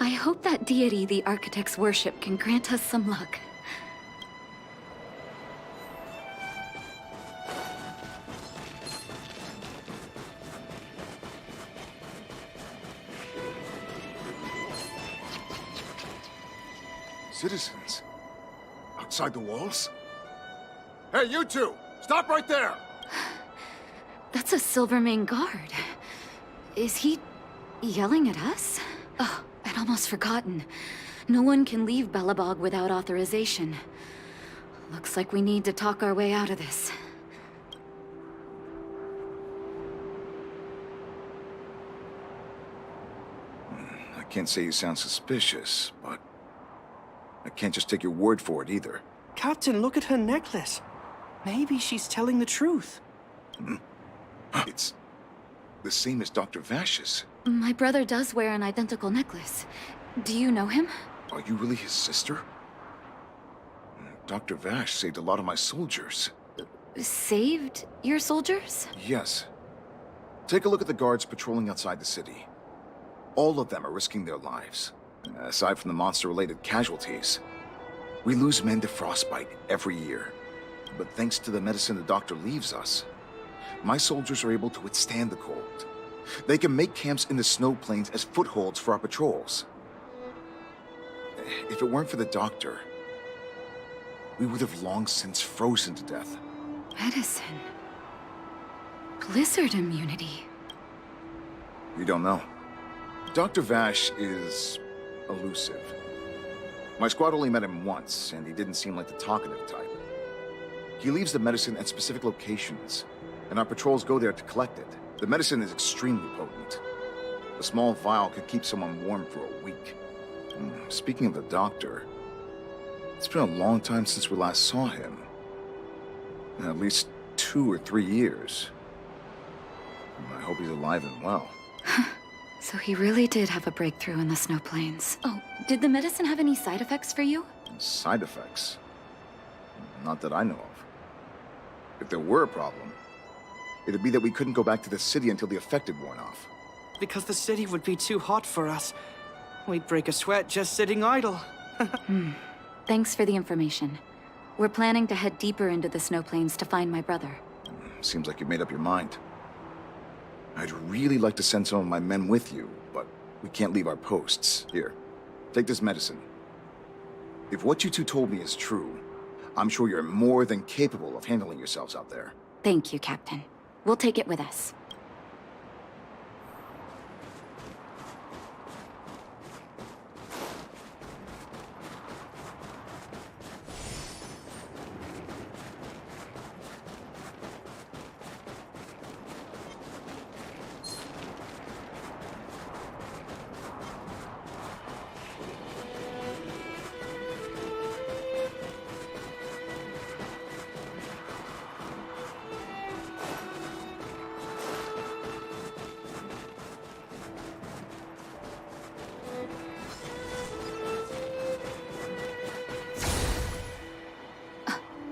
I hope that deity the architects worship can grant us some luck. Citizens? Outside the walls? Hey, you two! Stop right there! That's a Silvermane guard. Is he yelling at us? Oh, I'd almost forgotten. No one can leave Belobog without authorization. Looks like we need to talk our way out of this. I can't say you sound suspicious, but I can't just take your word for it either. Captain, look at her necklace. Maybe she's telling the truth. It's the same as Dr. Vash's. My brother does wear an identical necklace. Do you know him? Are you really his sister? Dr. Vash saved a lot of my soldiers. Saved your soldiers? Yes. Take a look at the guards patrolling outside the city. All of them are risking their lives, aside from the monster-related casualties. We lose men to frostbite every year. But thanks to the medicine the doctor leaves us, my soldiers are able to withstand the cold. They can make camps in the snow plains as footholds for our patrols. If it weren't for the doctor, we would have long since frozen to death. Medicine. Blizzard immunity. You don't know. Dr. Vash is elusive. My squad only met him once, and he didn't seem like the talkative type. He leaves the medicine at specific locations, and our patrols go there to collect it. The medicine is extremely potent. A small vial could keep someone warm for a week. Speaking of the doctor, it's been a long time since we last saw him. At least 2 or 3 years. I hope he's alive and well. So he really did have a breakthrough in the snow plains. Oh, did the medicine have any side effects for you? Side effects? Not that I know of. If there were a problem, it'd be that we couldn't go back to the city until the effect had worn off. Because the city would be too hot for us. We'd break a sweat just sitting idle. Thanks for the information. We're planning to head deeper into the snow plains to find my brother. Seems like you've made up your mind. I'd really like to send some of my men with you, but we can't leave our posts. Here, take this medicine. If what you two told me is true, I'm sure you're more than capable of handling yourselves out there. Thank you, Captain. We'll take it with us.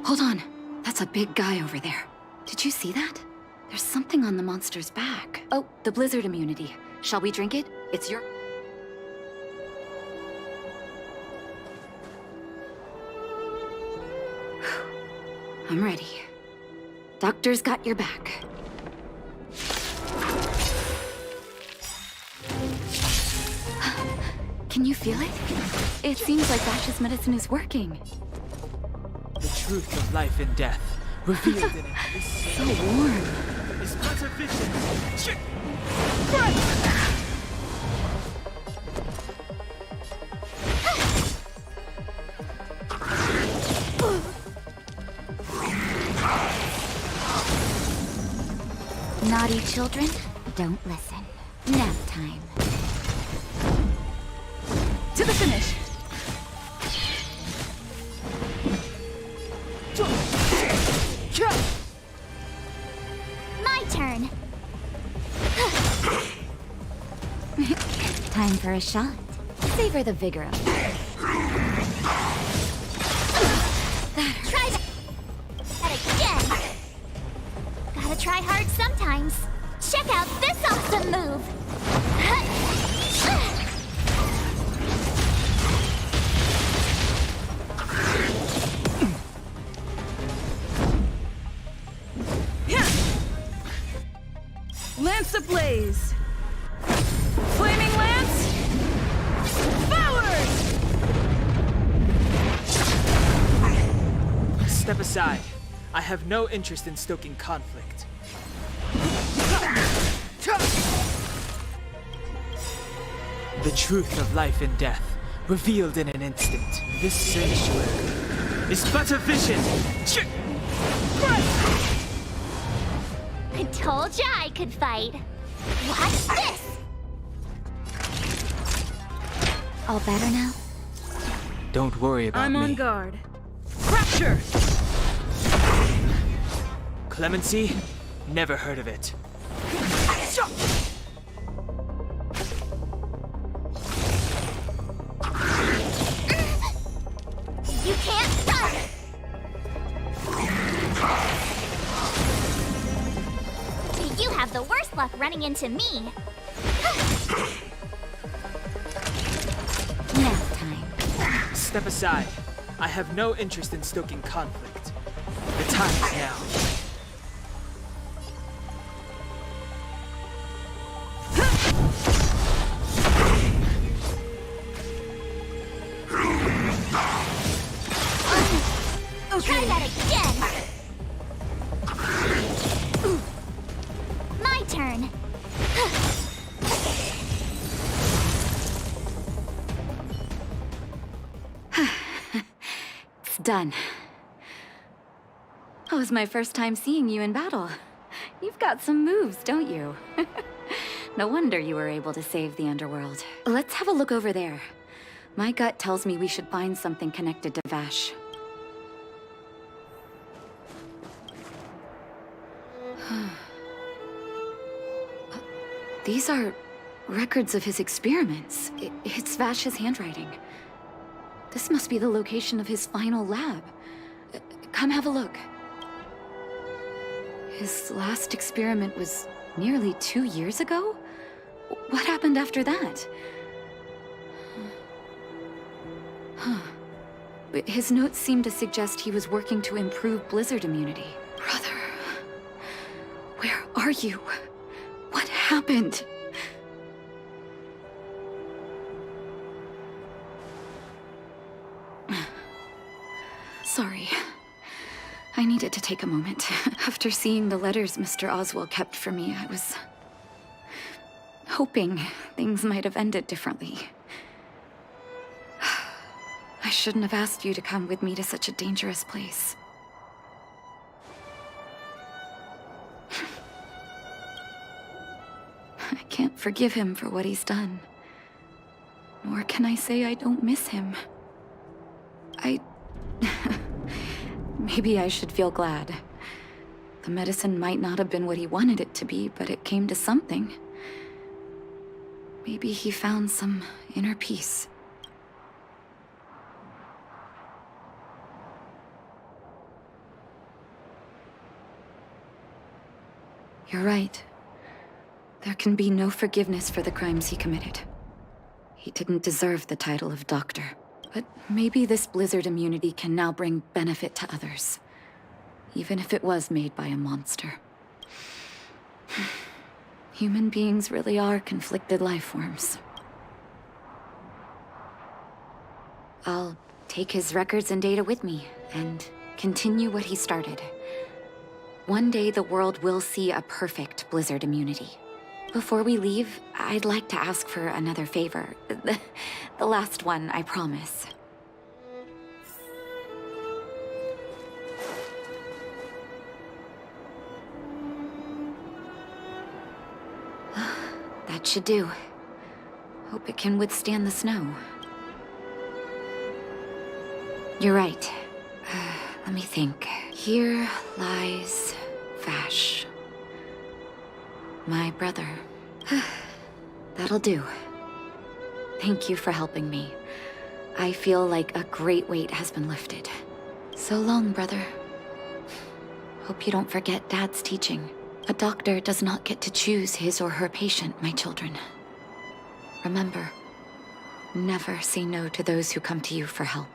Hold on. That's a big guy over there. Did you see that? There's something on the monster's back. Oh, the blizzard immunity. Shall we drink it? It's your... I'm ready. Doctor's got your back. Can you feel it? It seems like Vash's medicine is working. The truth of life and death, revealed in it. Is so warm. Is not a vision. Naughty children, don't listen. Nap time. To the finish. My turn. Time for a shot. Savor the vigor of it. Try that again. Gotta try hard sometimes. Check out this awesome move. Lance ablaze! Flaming lance! Forward! Step aside. I have no interest in stoking conflict. The truth of life and death, revealed in an instant. This sanctuary is but a vision. I told ya I could fight. Watch this! All better now? Don't worry about I'm me. on guard. Fracture! Clemency? Never heard of it. You can't stop! You have the worst luck running into me. Nap time. Step aside. I have no interest in stoking conflict. The time is now. Try that again! My turn! It's done. Oh, it was my first time seeing you in battle. You've got some moves, don't you? No wonder you were able to save the underworld. Let's have a look over there. My gut tells me we should find something connected to Vash. These are records of his experiments. It's Vash's handwriting. This must be the location of his final lab. Come have a look. His last experiment was nearly 2 years ago? What happened after that? Huh. His notes seem to suggest he was working to improve blizzard immunity. Brother, where are you? What happened? Sorry. I needed to take a moment. After seeing the letters Mr. Oswald kept for me, I was hoping things might have ended differently. I shouldn't have asked you to come with me to such a dangerous place. I can't forgive him for what he's done. Nor can I say I don't miss him. Maybe I should feel glad. The medicine might not have been what he wanted it to be, but it came to something. Maybe he found some inner peace. You're right. There can be no forgiveness for the crimes he committed. He didn't deserve the title of doctor. But maybe this blizzard immunity can now bring benefit to others. Even if it was made by a monster. Human beings really are conflicted life forms. I'll take his records and data with me, and continue what he started. One day the world will see a perfect blizzard immunity. Before we leave, I'd like to ask for another favor. The last one, I promise. That should do. Hope it can withstand the snow. You're right. Let me think. Here lies Vash. My brother. That'll do. Thank you for helping me. I feel like a great weight has been lifted. So long, brother. Hope you don't forget Dad's teaching. A doctor does not get to choose his or her patient, my children. Remember, never say no to those who come to you for help.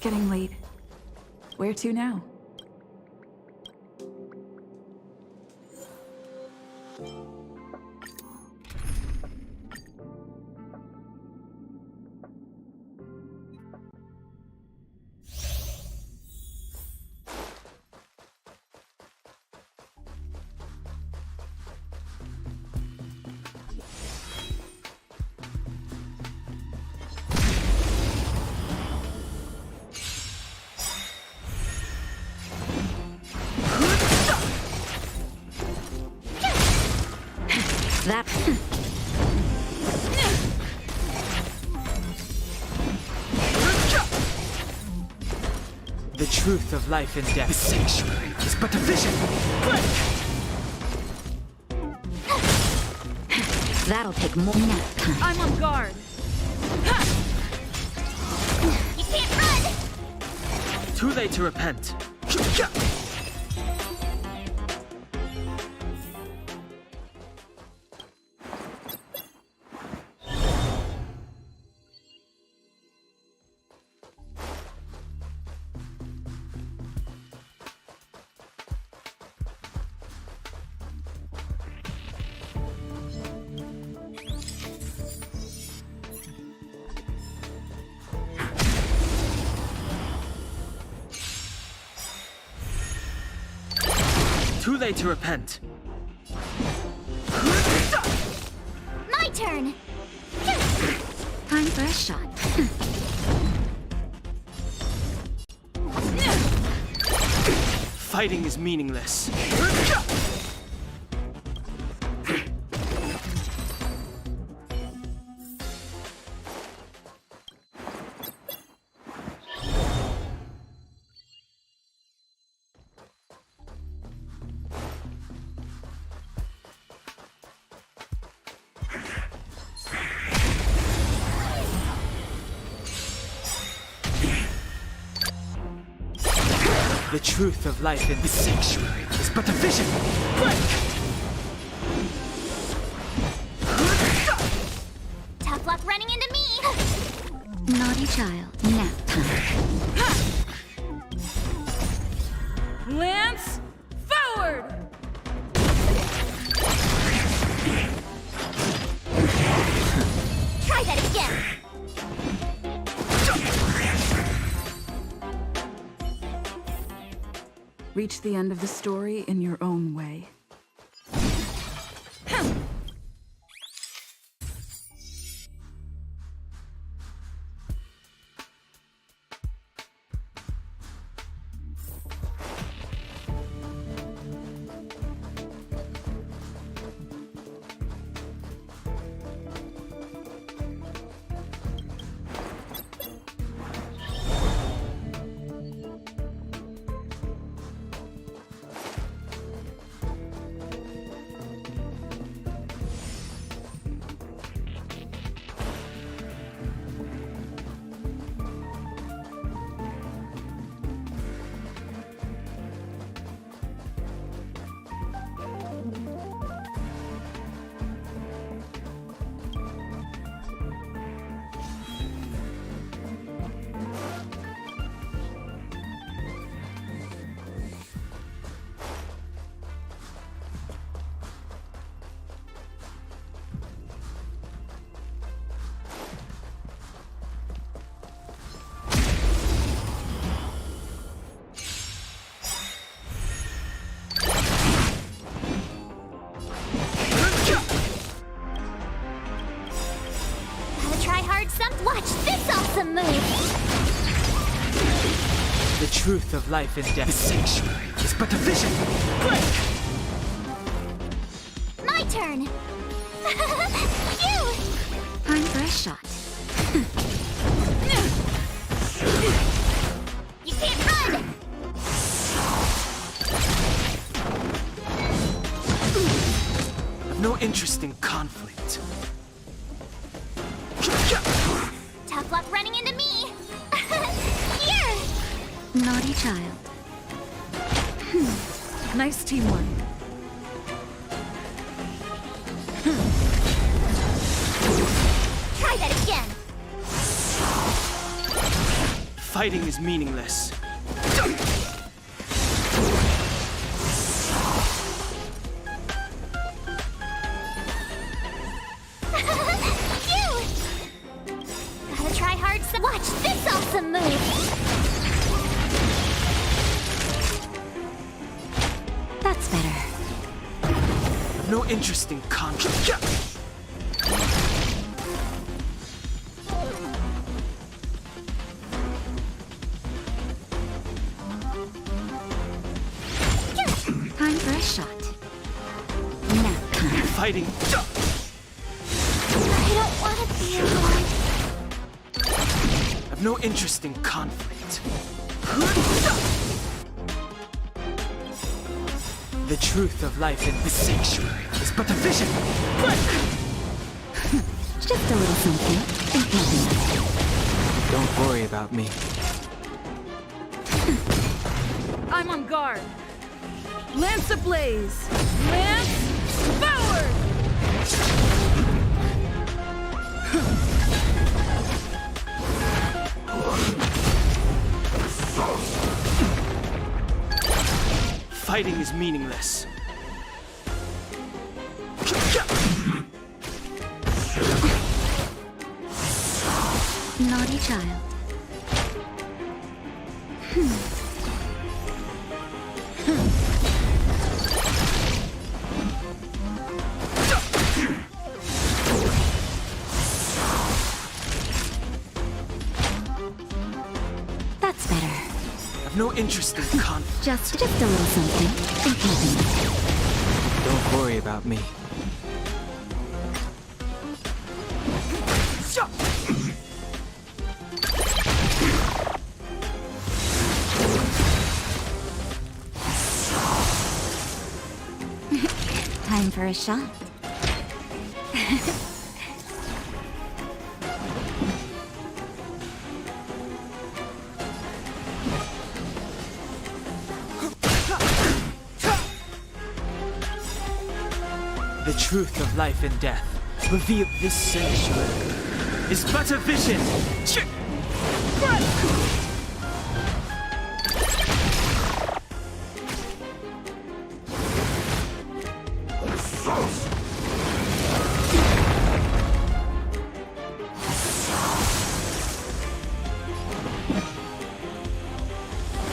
getting late. Where to now? That... The truth of life and death. The sanctuary is but a vision. That'll take more nap time. I'm on guard. You can't run! Too late to repent. Too late to repent. My turn! Time for a shot. Fighting is meaningless. The truth of life in the sanctuary is but a vision. Tough luck running into me! Naughty child. Nap time. Lance, forward! Try that again! Reach the end of the story in your own way. Watch this awesome move! The truth of life and death. The sanctuary is but a vision. My turn! You! Time for a shot. You can't run! I've no interest in conflict. Tough luck running into me! Here! Naughty child. Nice teamwork. Try that again! Fighting is meaningless. Gotta try hard. Watch this awesome move. That's better. No interest in conflict. Time for a shot. Nap time. Fighting. I don't want to be alone. I've no interest in conflict. The truth of life in this sanctuary is but a vision. Just a little something. Think nothing of Don't worry about me. I'm on guard. Lance ablaze. Lance forward! Fighting is meaningless. Naughty child. That's better. I've no interest in conflict. Just a little something. Think nothing of Don't worry about me. Time for a shot. The truth of life and death, revealed this sanctuary, is but a vision.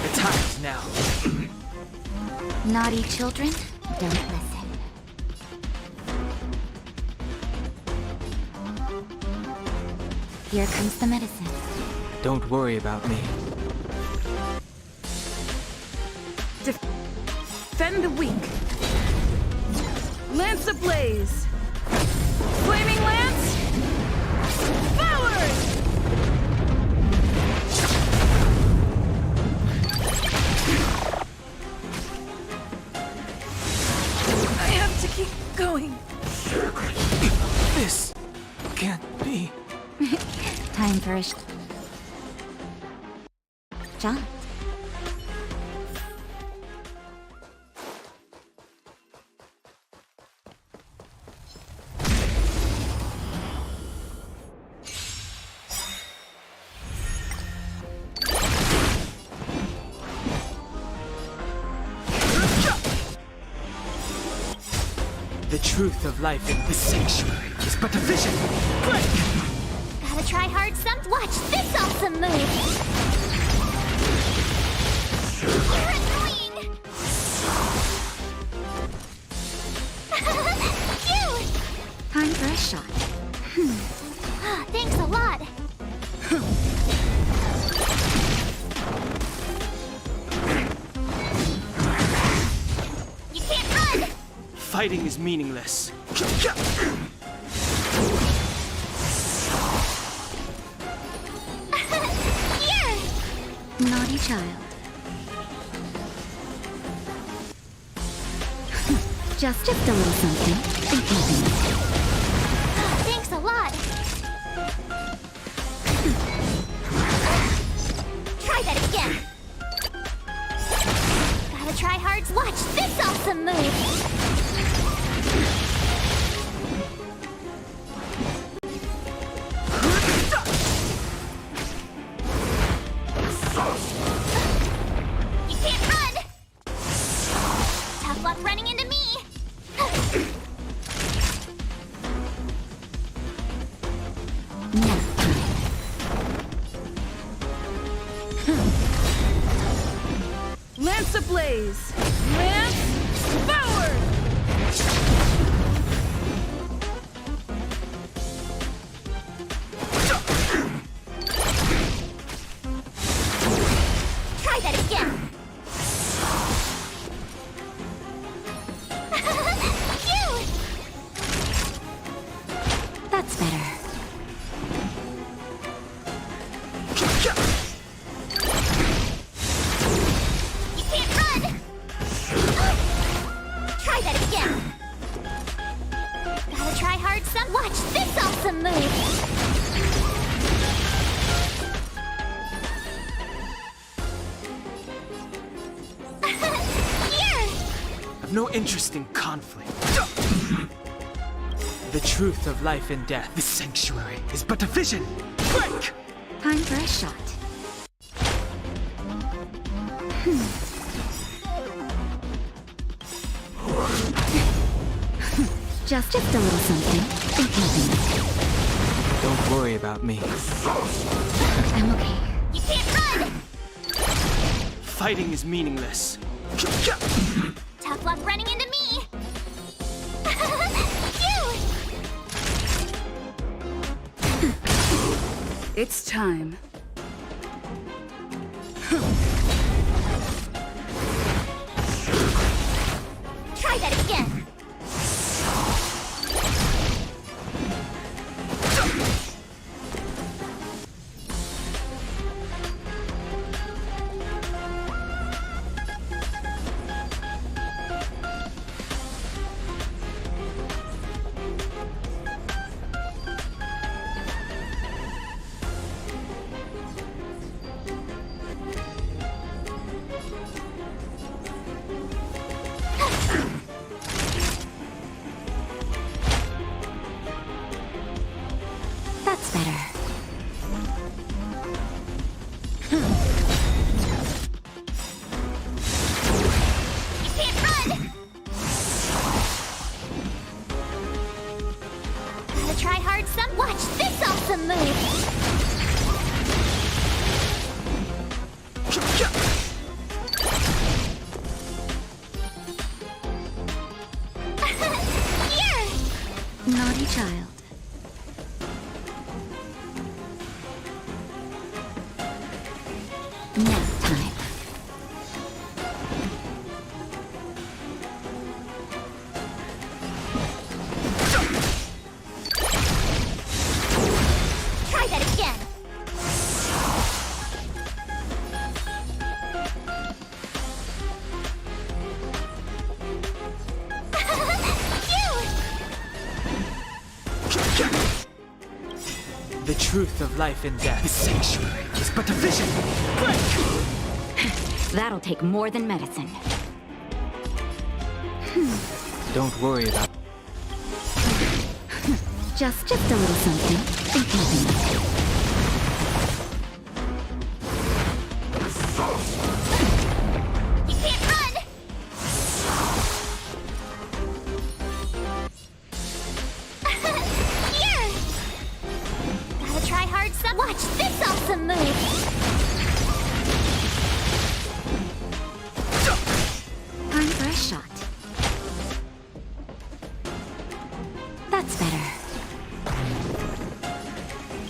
The time's now. Naughty children, don't listen. Here comes the medicine. Don't worry about me. Defend the weak. Lance ablaze. Flaming lance. Forward! I have to keep going. This can't be. Time for a shot. The truth of life in this sanctuary is but a vision. Gotta try hard. Watch this awesome move. You're annoying. Cute. Time for a shot. Thanks a lot. You can't run. Fighting is meaningless. Naughty child. Just a little something. Think nothing of Thanks a lot. Try that again. Gotta try hard. Watch this awesome move. Tough luck running into me! Lance ablaze! Lance forward! Try that again! Phew! That's better. You can't run! Try that again! Gotta try hard some. Watch this awesome move! Here! I've no interest in conflict. The truth of life and death. This sanctuary is but a vision. Break! Time for a shot. Just a little something. Don't worry about me. I'm okay. You can't run! Fighting is meaningless. Tough luck running into me! Phew! It's time. Try that again! That's better. You can't run! Gotta try hard some. Watch this awesome move! Here! Naughty child. Nap time. Try that again! Phew! The truth of life and death. This sanctuary is but a vision. Break! That'll take more than medicine. Don't worry about Just a little something. You can't run! Here! Gotta try hard some. Watch this awesome move! Time for a shot. That's better.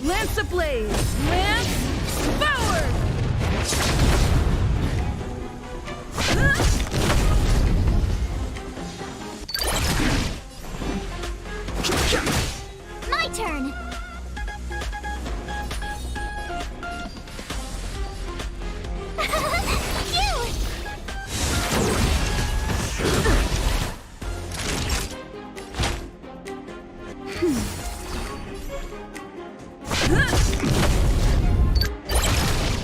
Lance ablaze! Lance forward! My turn! Phew!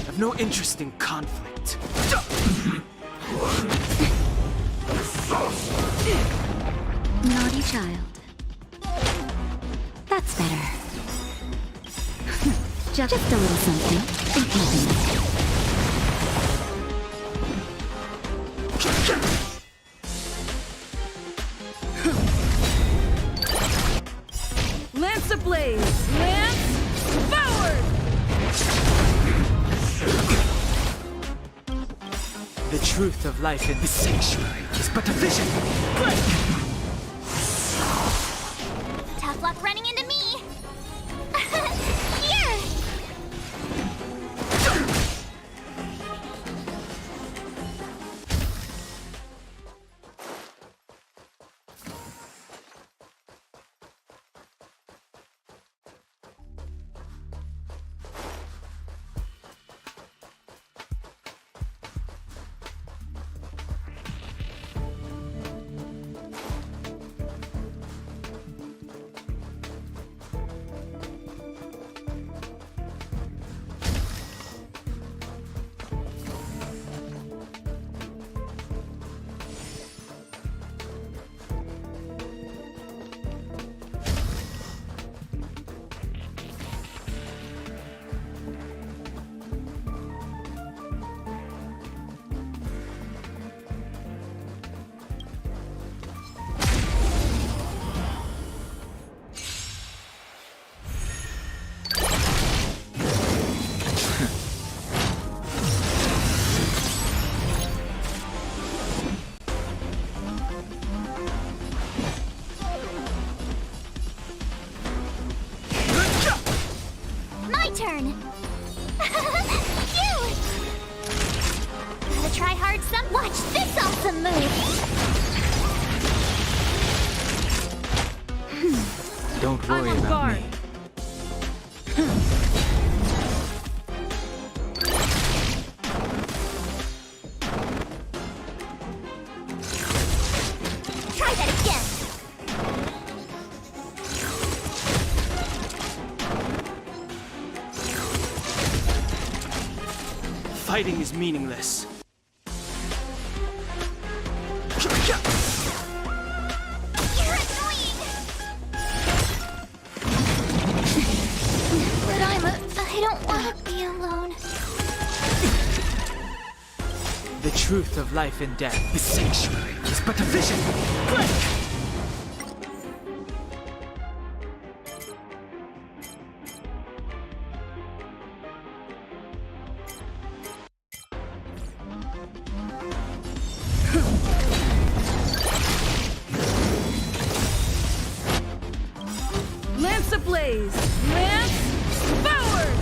I've no interest in conflict. Naughty child. That's better. Just a little something. ablaze! Lance, forward! The truth of life in this sanctuary is but a vision. Tough luck running into me! Here! Turn. Phew! Gotta try hard some. Watch this awesome move. Don't worry about me. Try that again. Fighting is meaningless. You're annoying. But I don't want to be alone. The truth of life and death, this sanctuary is but a vision. Lance ablaze! Lance, forward!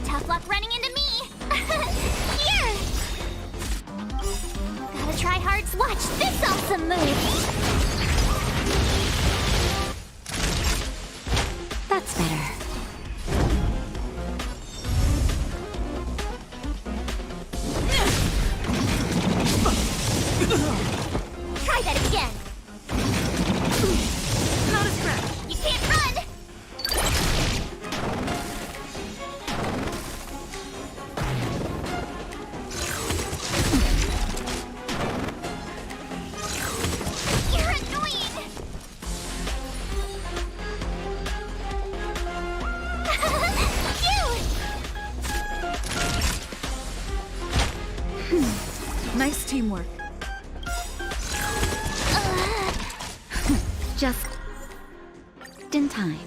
Tough luck running into me. Here! Gotta try hard. Watch this awesome move. That's better. Try that again. Not a scratch. You can't run. You're annoying. Phew. Nice teamwork. Just in time.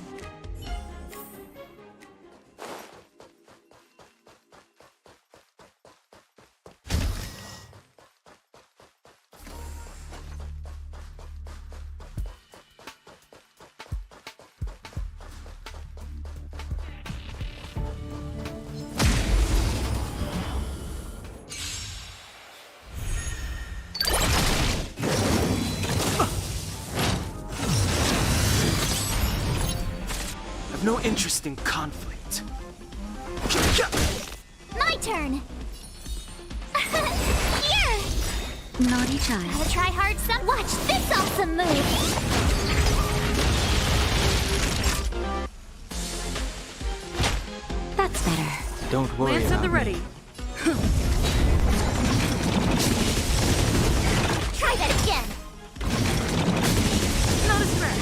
No interest in conflict. My turn! Here! Naughty child. Gotta try hard some. Watch this awesome move! That's better. Don't worry Lance at about the me. ready. Try that again! Not a stretch.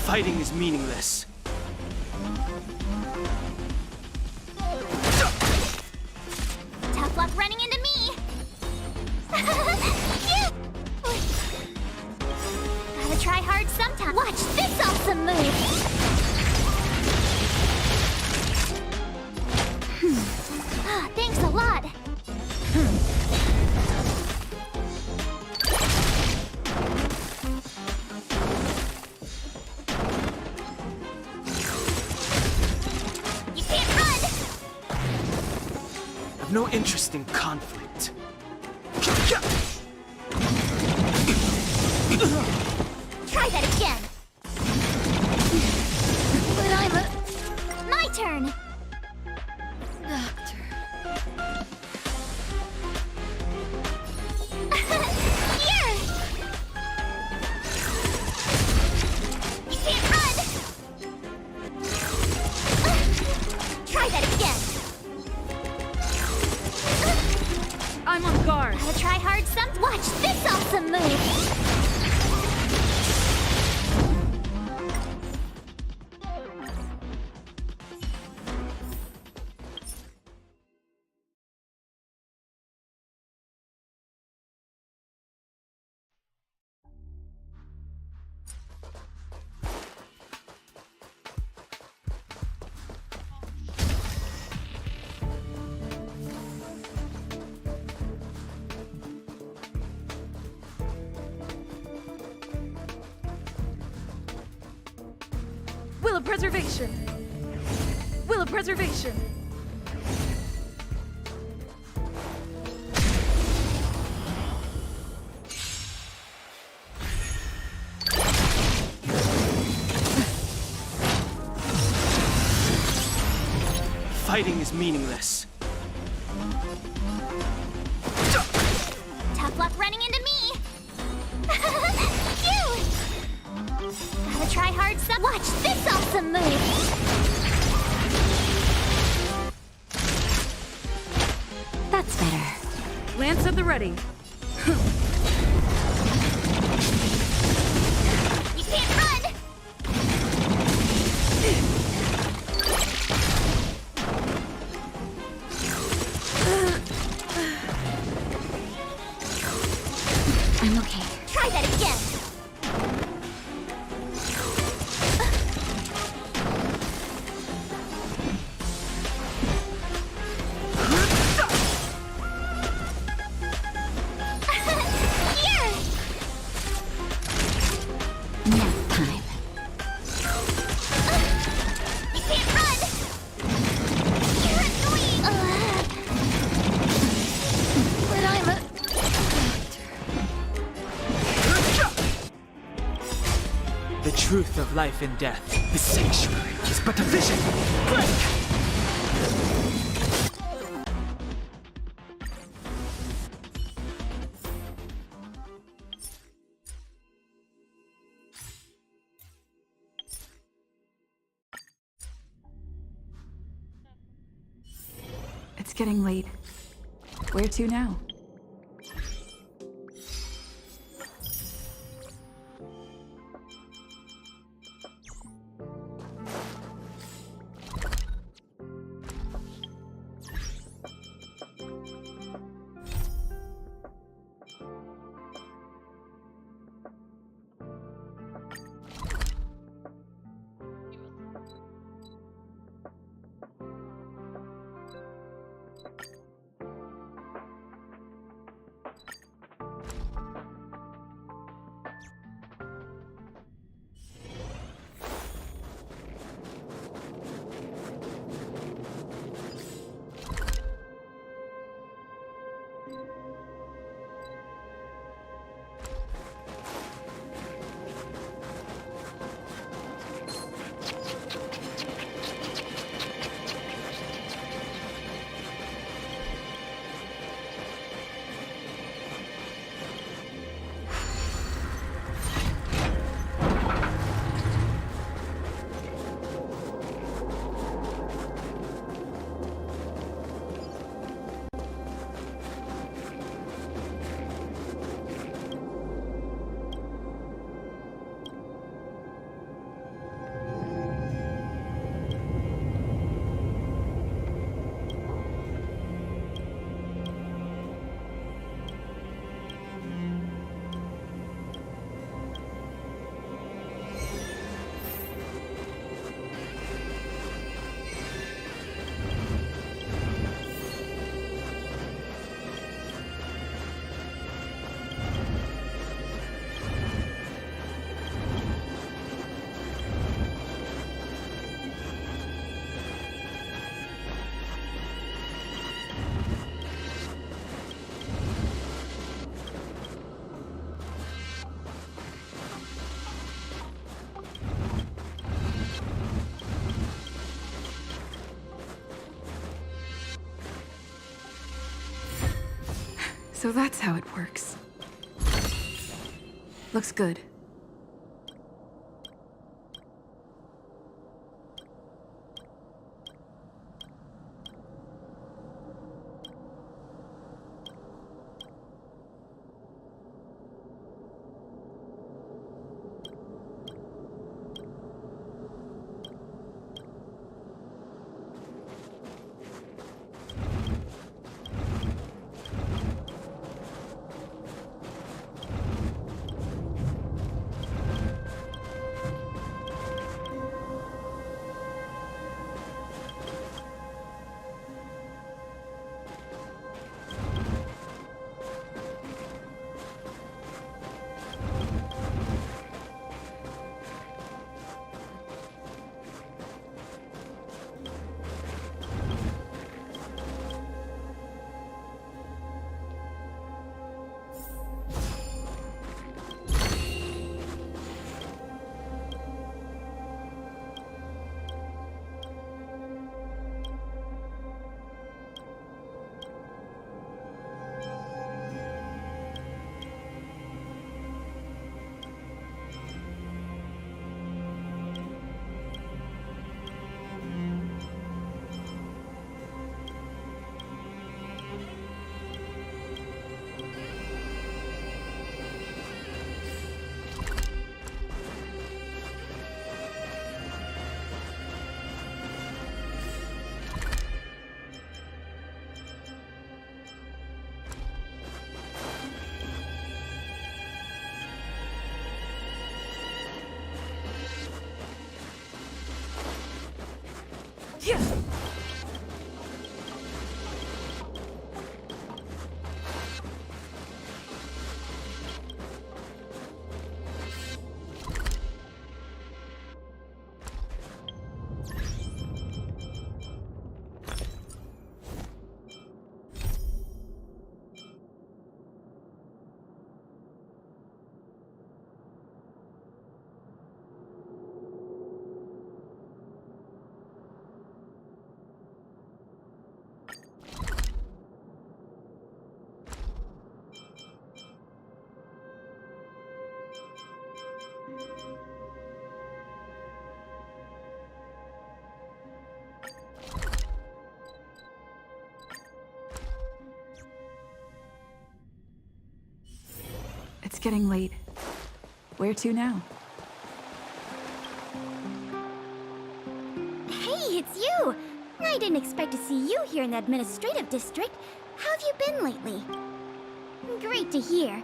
Fighting is meaningless. Tough luck running into me! Gotta try hard sometime. Watch this awesome move! Ah, thanks a lot! You can't run! I've no interest in conflict. Try that again! But I'm a... My turn! Doctor. Here! You can't run! Try that again! I'm on guard. Gotta try hard some. Watch this awesome move! Will of preservation. Will of preservation. Fighting is meaningless. Tough luck running into me! Phew! Gotta try hard some. Watch this awesome move! That's better. Lance at the ready. You can't run! I'm okay. Try that again! Here! Nap time. You can't run! You're annoying! But I'm a... The truth of life and death. The sanctuary is but a vision. Break! It's getting late. Where to now? So that's how it works. Looks good. It's getting late. Where to now? Hey, it's you! I didn't expect to see you here in the administrative district. How have you been lately? Great to hear.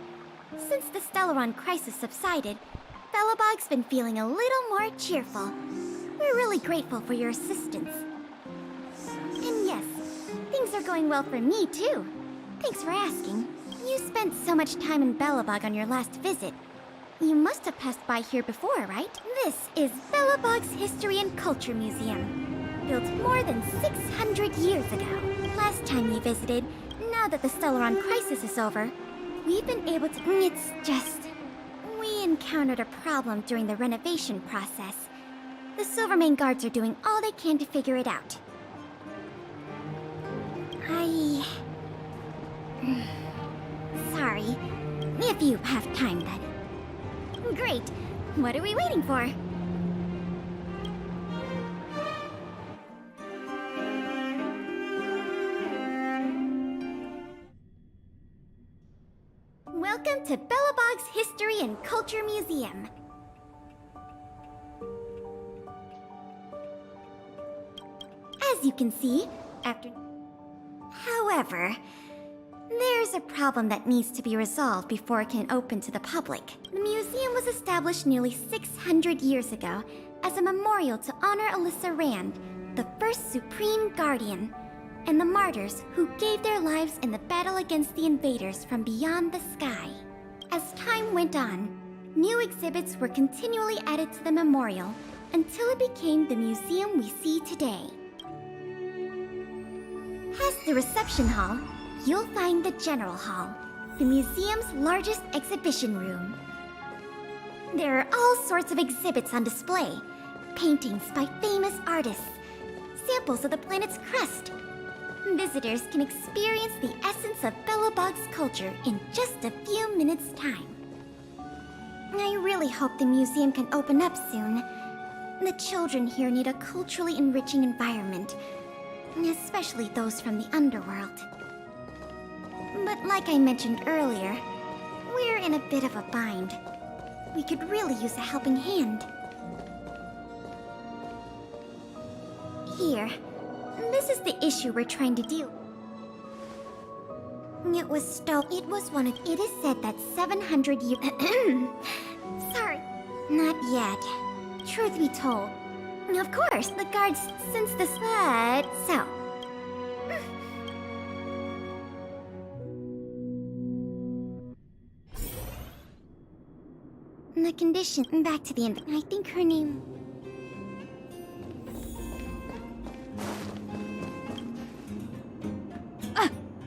Since the Stellaron crisis subsided, Belobog's been feeling a little more cheerful. We're really grateful for your assistance. And yes, things are going well for me, too. Thanks for asking. You spent so much time in Belobog on your last visit. You must have passed by here before, right? This is Belobog's History and Culture Museum, built more than 600 years ago. Last time you visited, now that the Stellaron crisis is over, we've been able to... It's just... we encountered a problem during the renovation process. The Silvermane guards are doing all they can to figure it out. Sorry. If you have time, then. Great. What are we waiting for? Welcome to Belobog's History and Culture Museum. As you can see, However, there's a problem that needs to be resolved before it can open to the public. The museum was established nearly 600 years ago as a memorial to honor Alyssa Rand, the first Supreme Guardian, and the martyrs who gave their lives in the battle against the invaders from beyond the sky. As time went on, new exhibits were continually added to the memorial until it became the museum we see today. Past the reception hall, you'll find the General Hall, the museum's largest exhibition room. There are all sorts of exhibits on display. Paintings by famous artists, samples of the planet's crust, Visitors can experience the essence of Bellabog's culture in just a few minutes' time. I really hope the museum can open up soon. The children here need a culturally enriching environment, especially those from the underworld. But like I mentioned earlier, we're in a bit of a bind. We could really use a helping hand. Here, this is the issue we're trying to deal. It was one of. It is said that 700 years. Sorry, not yet. Truth be told, of course, the guards since this. But so. The condition. Back to the end. I think her name.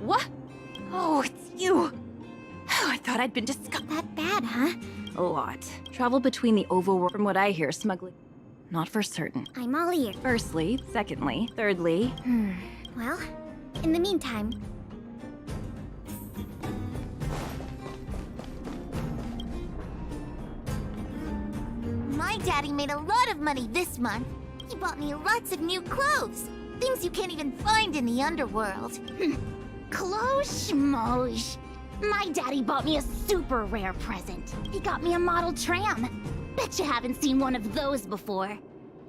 What? Oh, it's you. Oh, I thought I'd been discovered. That bad, huh? A lot. Travel between the overworld. From what I hear, smuggling. Not for certain. I'm all ears. Firstly, secondly, thirdly. Well, in the meantime. My daddy made a lot of money this month. He bought me lots of new clothes. Things you can't even find in the underworld. Clothes schmoes. My daddy bought me a super rare present. He got me a model tram. Bet you haven't seen one of those before.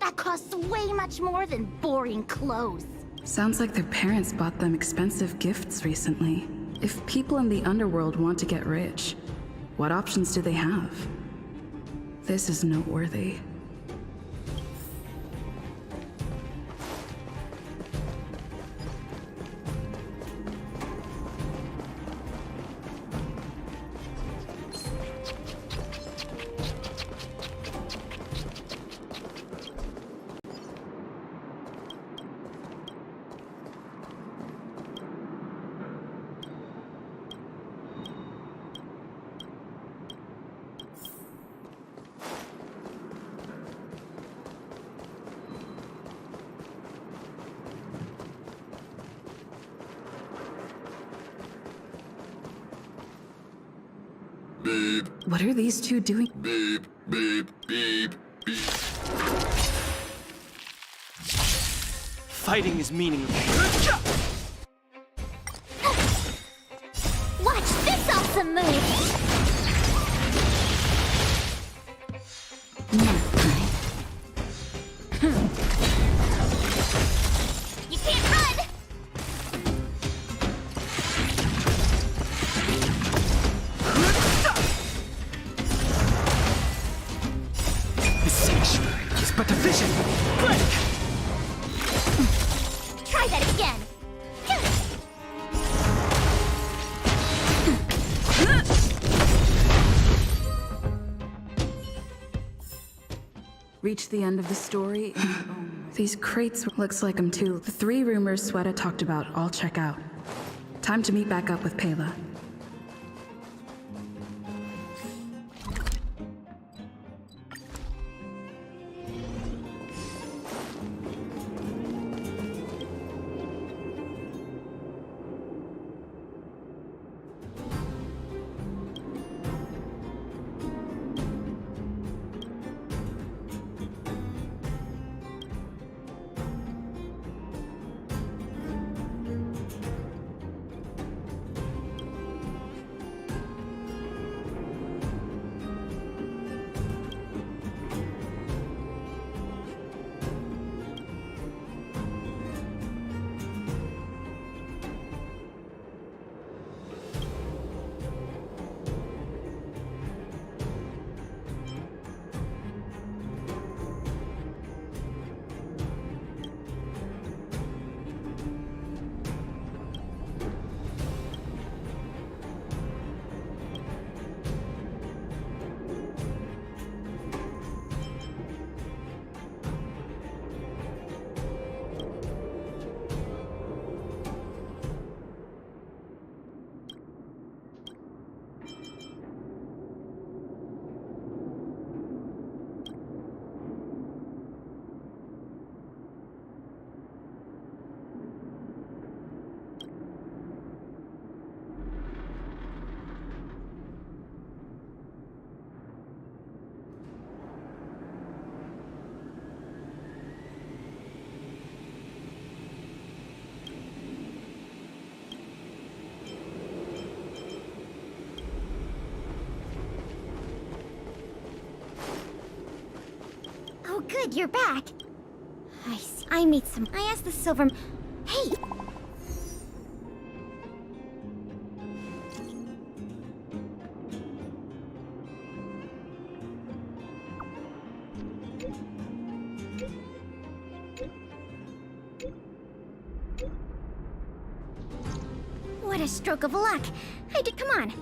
That costs way much more than boring clothes. Sounds like their parents bought them expensive gifts recently. If people in the underworld want to get rich, what options do they have? This is noteworthy. Beep, What are these two doing? beep, beep, beep, beep. Fighting is meaningless. Watch this awesome move! You can't run! The sanctuary is but a vision. Break! Try that again! Reach the end of the story. These crates looks like them too. The 3 rumors Sweta talked about all check out. Time to meet back up with Pela. good, you're back. I see. I made some. I asked the silver. Hey! What a stroke of luck. I did. Come on.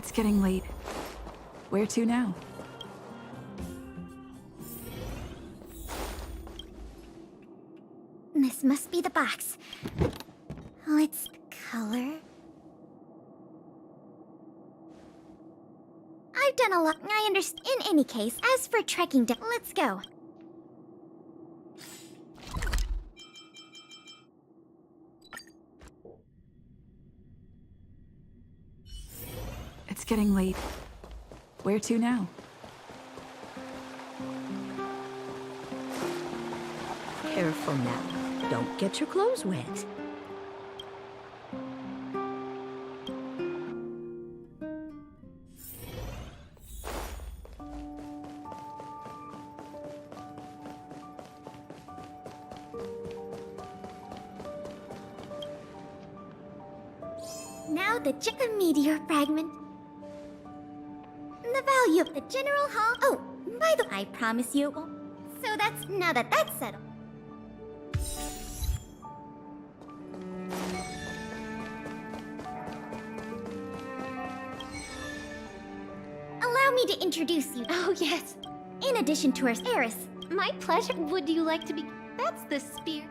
It's getting late. Where to now? This must be the box. What's the color? I've done a lot. I understand. In any case, as for trekking down, let's go. It's getting late. Where to now? Careful now. Don't get your clothes wet. Now the meteor fragment. The value of the general hall. Oh, by the I promise you it won't. So now that that's settled. Allow me to introduce you. Oh, yes. In addition to our heiress. My pleasure. Would you like to be... That's the spear.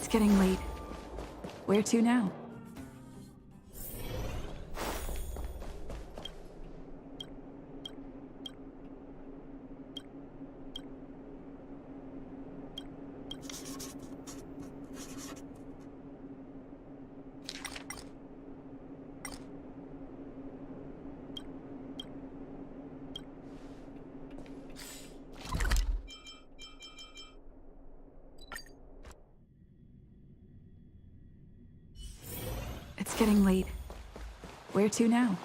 It's getting late. Where to now? It's getting late. Where to now?